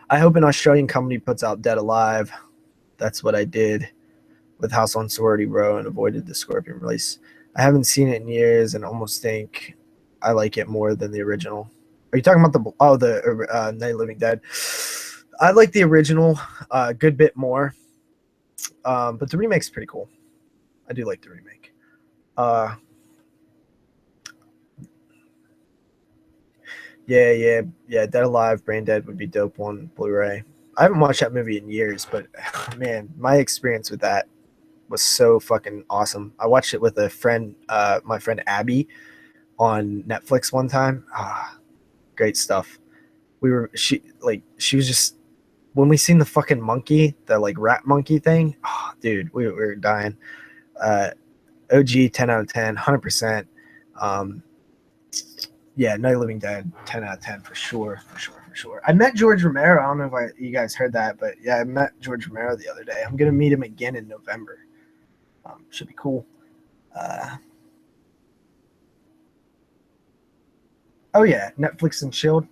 I hope an Australian company puts out Dead Alive. That's what I did with House on Sorority Row and avoided the Scorpion release. I haven't seen it in years and almost think I like it more than the original. Are you talking about the Night of the Living Dead? I like the original a good bit more, but the remake's pretty cool. I do like the remake. Yeah. Dead Alive, Brain Dead would be dope on Blu-ray. I haven't watched that movie in years, but man, my experience with that was so fucking awesome. I watched it with a friend, my friend Abby, on Netflix one time. Great stuff. She was just, when we seen the fucking monkey, the like rat monkey thing, dude, we were dying. OG 10 out of 10, 100%. Yeah, Night of the Living Dead, 10 out of 10 for sure. I met George Romero. I don't know if you guys heard that, but yeah, I met George Romero the other day. I'm gonna meet him again in November. Should be cool. Oh yeah, Netflix and chilled.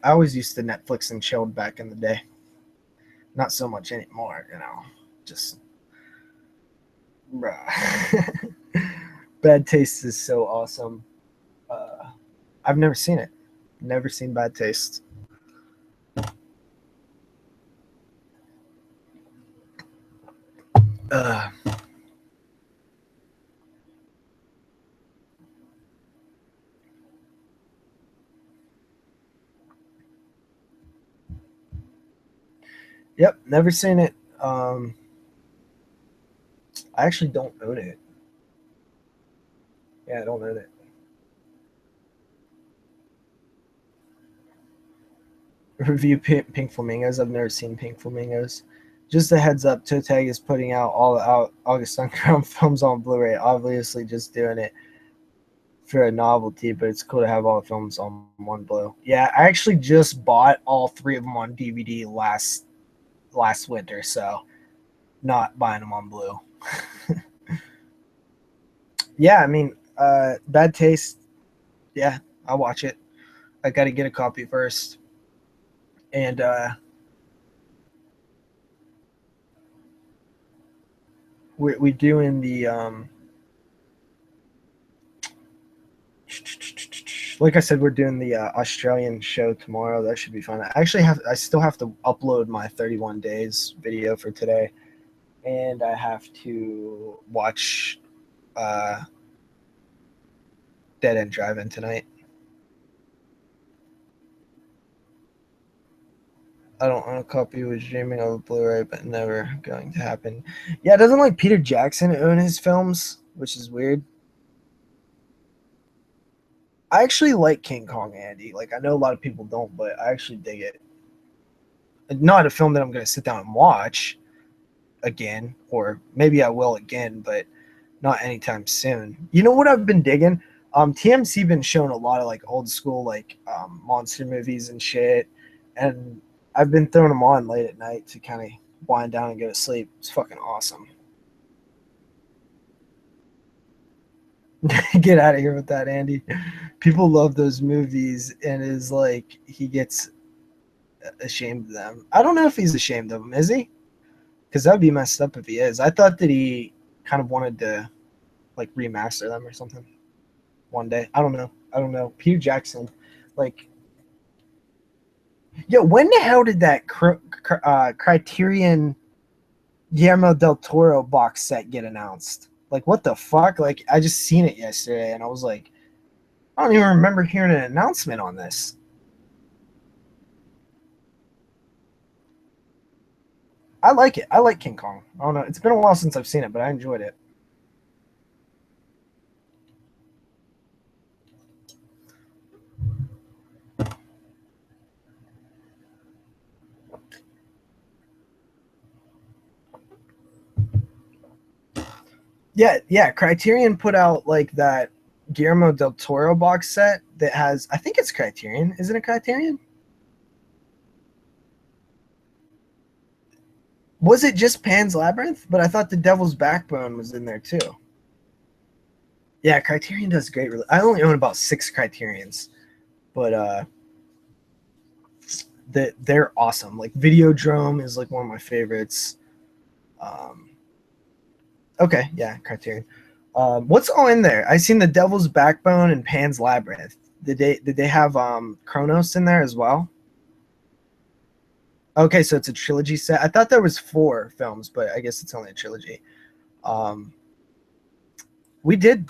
I always used to Netflix and chilled back in the day. Not so much anymore, Just, bruh. Bad Taste is so awesome. I've never seen it. Never seen Bad Taste. Yep, never seen it. I actually don't own it. Yeah, I don't own it. Review Pink Flamingos. I've never seen Pink Flamingos. Just a heads up, Toe Tag is putting out all August Underground films on Blu-ray. Obviously, just doing it for a novelty, but it's cool to have all the films on one Blu. Yeah, I actually just bought all 3 of them on DVD last winter, so not buying them on Blu. Yeah, I mean, Bad Taste. Yeah, I'll watch it. I got to get a copy first, and we're doing the like I said, we're doing the Australian show tomorrow. That should be fun. I still have to upload my 31 days video for today, and I have to watch Dead End Drive-In tonight. I don't own a copy. Was dreaming of a Blu-ray, but never going to happen. Yeah, doesn't like Peter Jackson own his films, which is weird. I actually like King Kong, Andy. Like, I know a lot of people don't, but I actually dig it. Not a film that I'm going to sit down and watch again, or maybe I will again, but not anytime soon. You know what I've been digging? TMC been showing a lot of like old school like monster movies and shit, and I've been throwing them on late at night to kind of wind down and go to sleep. It's fucking awesome. Get out of here with that, Andy. People love those movies, and is like he gets ashamed of them. I don't know if he's ashamed of them, is he? Because that'd be messed up if he is. I thought that he kind of wanted to like remaster them or something one day. I don't know. Peter Jackson, like, yo, when the hell did that Criterion Guillermo del Toro box set get announced? Like, what the fuck? Like, I just seen it yesterday, and I was like, I don't even remember hearing an announcement on this. I like it. I like King Kong. I don't know. It's been a while since I've seen it, but I enjoyed it. Yeah. Criterion put out like that Guillermo del Toro box set that has, I think it's Criterion. Isn't it Criterion? Was it just Pan's Labyrinth? But I thought The Devil's Backbone was in there too. Yeah, Criterion does great. I only own about 6 Criterions, but they're awesome. Like Videodrome is like one of my favorites. Okay, yeah, Criterion. What's all in there? I seen The Devil's Backbone and Pan's Labyrinth. Did they have Kronos in there as well? Okay, so it's a trilogy set. I thought there was 4 films, but I guess it's only a trilogy. We did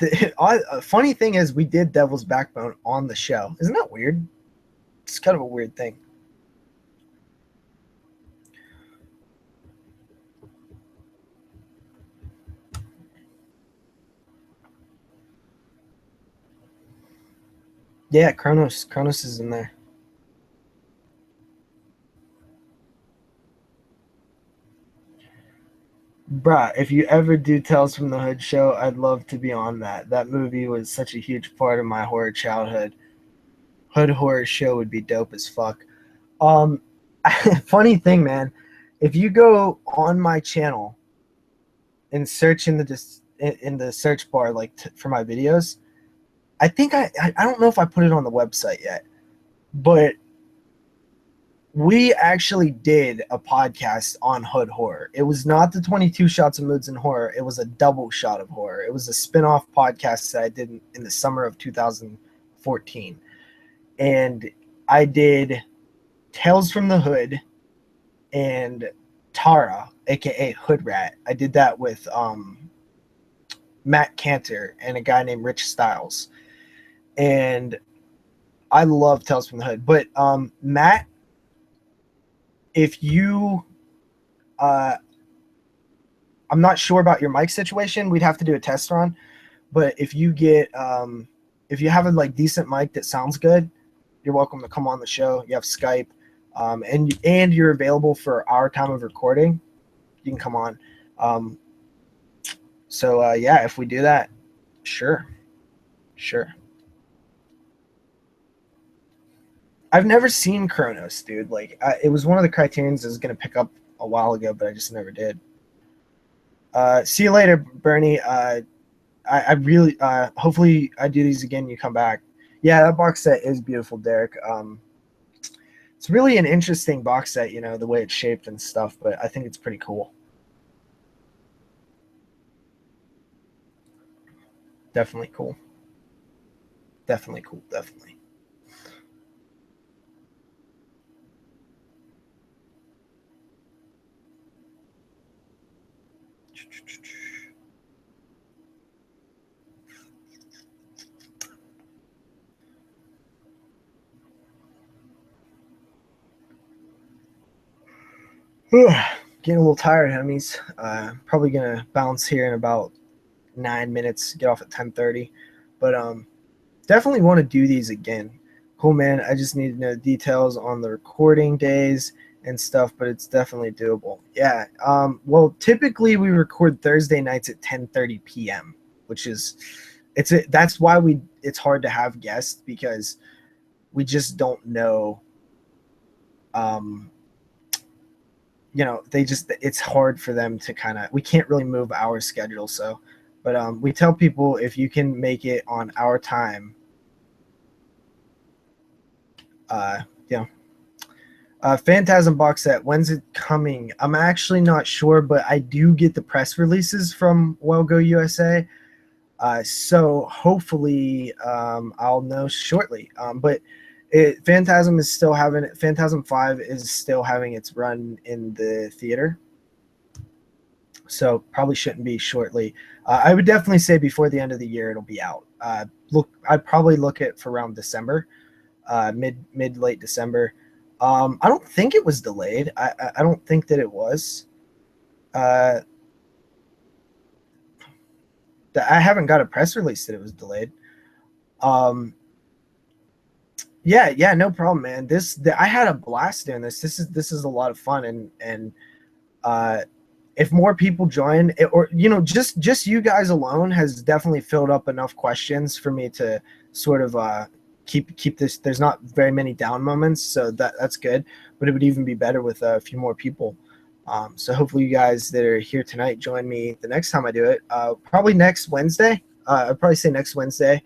funny thing is we did Devil's Backbone on the show. Isn't that weird? It's kind of a weird thing. Yeah, Kronos is in there. Bruh, if you ever do Tales from the Hood show, I'd love to be on that. That movie was such a huge part of my horror childhood. Hood horror show would be dope as fuck. Um, funny thing, man, if you go on my channel and search in the search bar like for my videos, I think I don't know if I put it on the website yet, but we actually did a podcast on hood horror. It was not the 22 shots of moods in horror. It was a double shot of horror. It was a spin-off podcast that I did in the summer of 2014. And I did Tales from the Hood and Tara, aka Hood Rat. I did that with Matt Cantor and a guy named Rich Stiles. And I love Tales from the Hood. But Matt, if you I'm not sure about your mic situation, we'd have to do a test run. But if you get if you have a like decent mic that sounds good, you're welcome to come on the show. You have Skype, and you're available for our time of recording, you can come on. So yeah, if we do that, sure. I've never seen Kronos, dude. Like, it was one of the criterions I was gonna pick up a while ago, but I just never did. See you later, Bernie. I really hopefully I do these again. You come back. Yeah, that box set is beautiful, Derek. It's really an interesting box set, you know, the way it's shaped and stuff. But I think it's pretty cool. Definitely cool. Definitely cool. Definitely. Getting a little tired, homies. Probably gonna bounce here in about 9 minutes. Get off at 10:30, but definitely want to do these again. Cool, man. I just need to know details on the recording days and stuff, but it's definitely doable. Yeah. Well, typically we record Thursday nights at 10:30 p.m., which is that's why it's hard to have guests because we just don't know. You know, it's hard for them to we can't really move our schedule. So, but we tell people if you can make it on our time, you know, Phantasm box set, when's it coming? I'm actually not sure, but I do get the press releases from Well Go USA. So hopefully I'll know shortly. But Phantasm is still having it. Phantasm 5 is still having its run in the theater. So probably shouldn't be shortly. I would definitely say before the end of the year it'll be out. I'd probably look at for around December, mid late December. I don't think it was delayed. I don't think that it was. I haven't got a press release that it was delayed. Yeah, no problem, man. I had a blast doing this. This is a lot of fun, and if more people join, or you know, just you guys alone has definitely filled up enough questions for me to sort of keep this. There's not very many down moments, so that's good. But it would even be better with a few more people. So hopefully you guys that are here tonight join me the next time I do it. Probably next Wednesday. I'd probably say next Wednesday.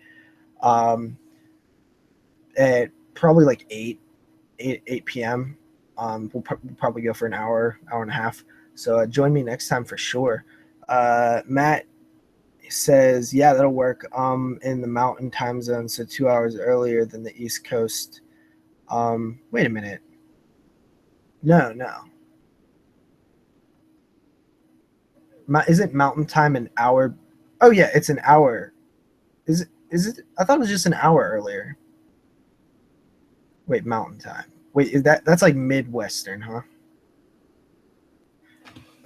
At probably like 8 p.m. We'll probably go for an hour and a half. So join me next time for sure. Matt says, yeah, that'll work. In the mountain time zone, so 2 hours earlier than the East Coast. Wait a minute. No. Isn't mountain time an hour? Oh yeah, it's an hour. Is it? I thought it was just an hour earlier. Wait, mountain time. Wait, that's like Midwestern, huh?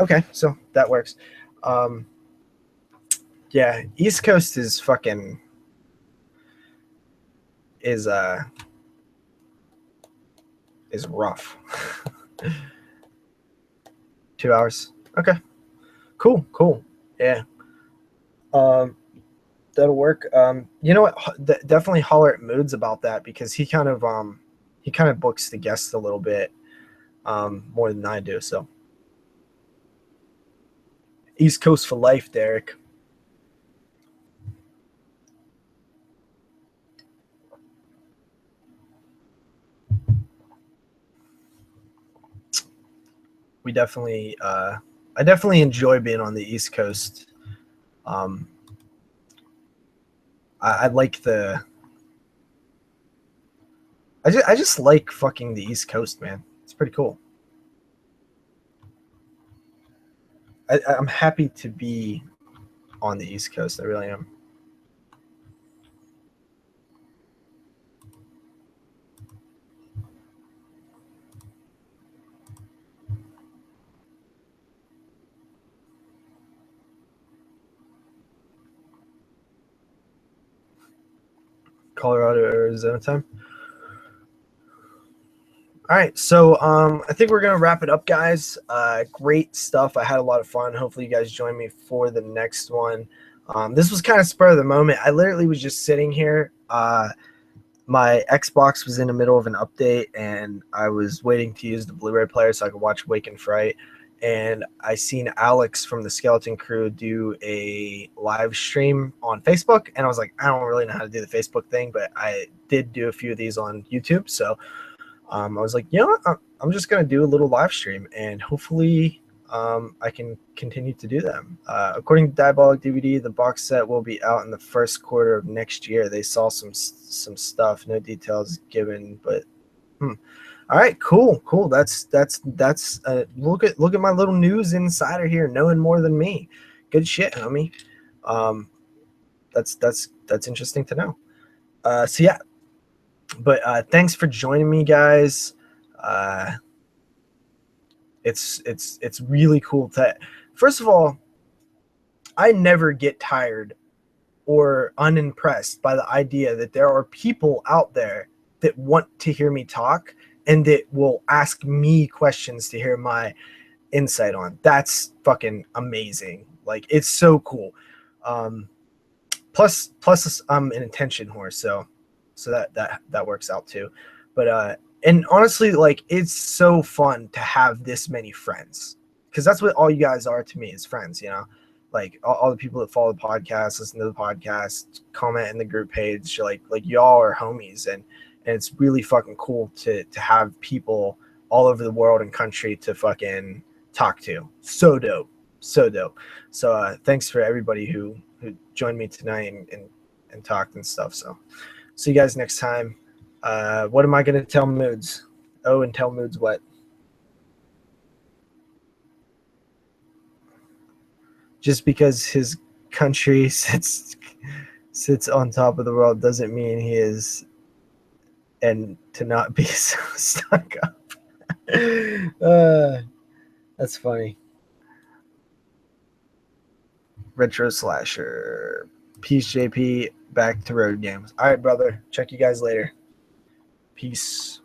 Okay, so that works. Yeah, East Coast is fucking is rough. 2 hours. Okay. Cool. Yeah. That'll work. You know what? Definitely holler at Moods about that because he kind of books the guests a little bit more than I do. So East Coast for life, Derek. We definitely I definitely enjoy being on the East Coast. I like I just like fucking the East Coast, man. It's pretty cool. I'm happy to be on the East Coast. I really am. Colorado, Arizona time. All right, so I think we're gonna wrap it up, guys. Great stuff. I had a lot of fun. Hopefully, you guys join me for the next one. This was kind of spur of the moment. I literally was just sitting here. my Xbox was in the middle of an update, and I was waiting to use the Blu-ray player so I could watch Wake and Fright. And I seen Alex from the Skeleton Crew do a live stream on Facebook, and I was like, I don't really know how to do the Facebook thing, but I did do a few of these on YouTube. So I was like, you know what? I'm just gonna do a little live stream, and hopefully I can continue to do them. According to Diabolic DVD, the box set will be out in the first quarter of next year. They saw some stuff, no details given, but all right, cool. That's look at my little news insider here, knowing more than me. Good shit, homie. That's interesting to know. So yeah, but thanks for joining me, guys. It's really cool to. First of all, I never get tired or unimpressed by the idea that there are people out there that want to hear me talk and that will ask me questions to hear my insight on. That's fucking amazing. Like, it's so cool. Plus I'm an attention whore, so that works out too. But and honestly, like, it's so fun to have this many friends, because that's what all you guys are to me, is friends, you know. Like all the people that follow the podcast, listen to the podcast, comment in the group page, like y'all are homies, and it's really fucking cool to have people all over the world and country to fucking talk to. So dope. So thanks for everybody who joined me tonight and talked and stuff. So see you guys next time. What am I gonna tell Moods? Oh, and tell Moods what? Just because his country sits on top of the world doesn't mean he is, and to not be so stuck up. That's funny. Retro Slasher. Peace, JP. Back to road games. All right, brother. Check you guys later. Peace.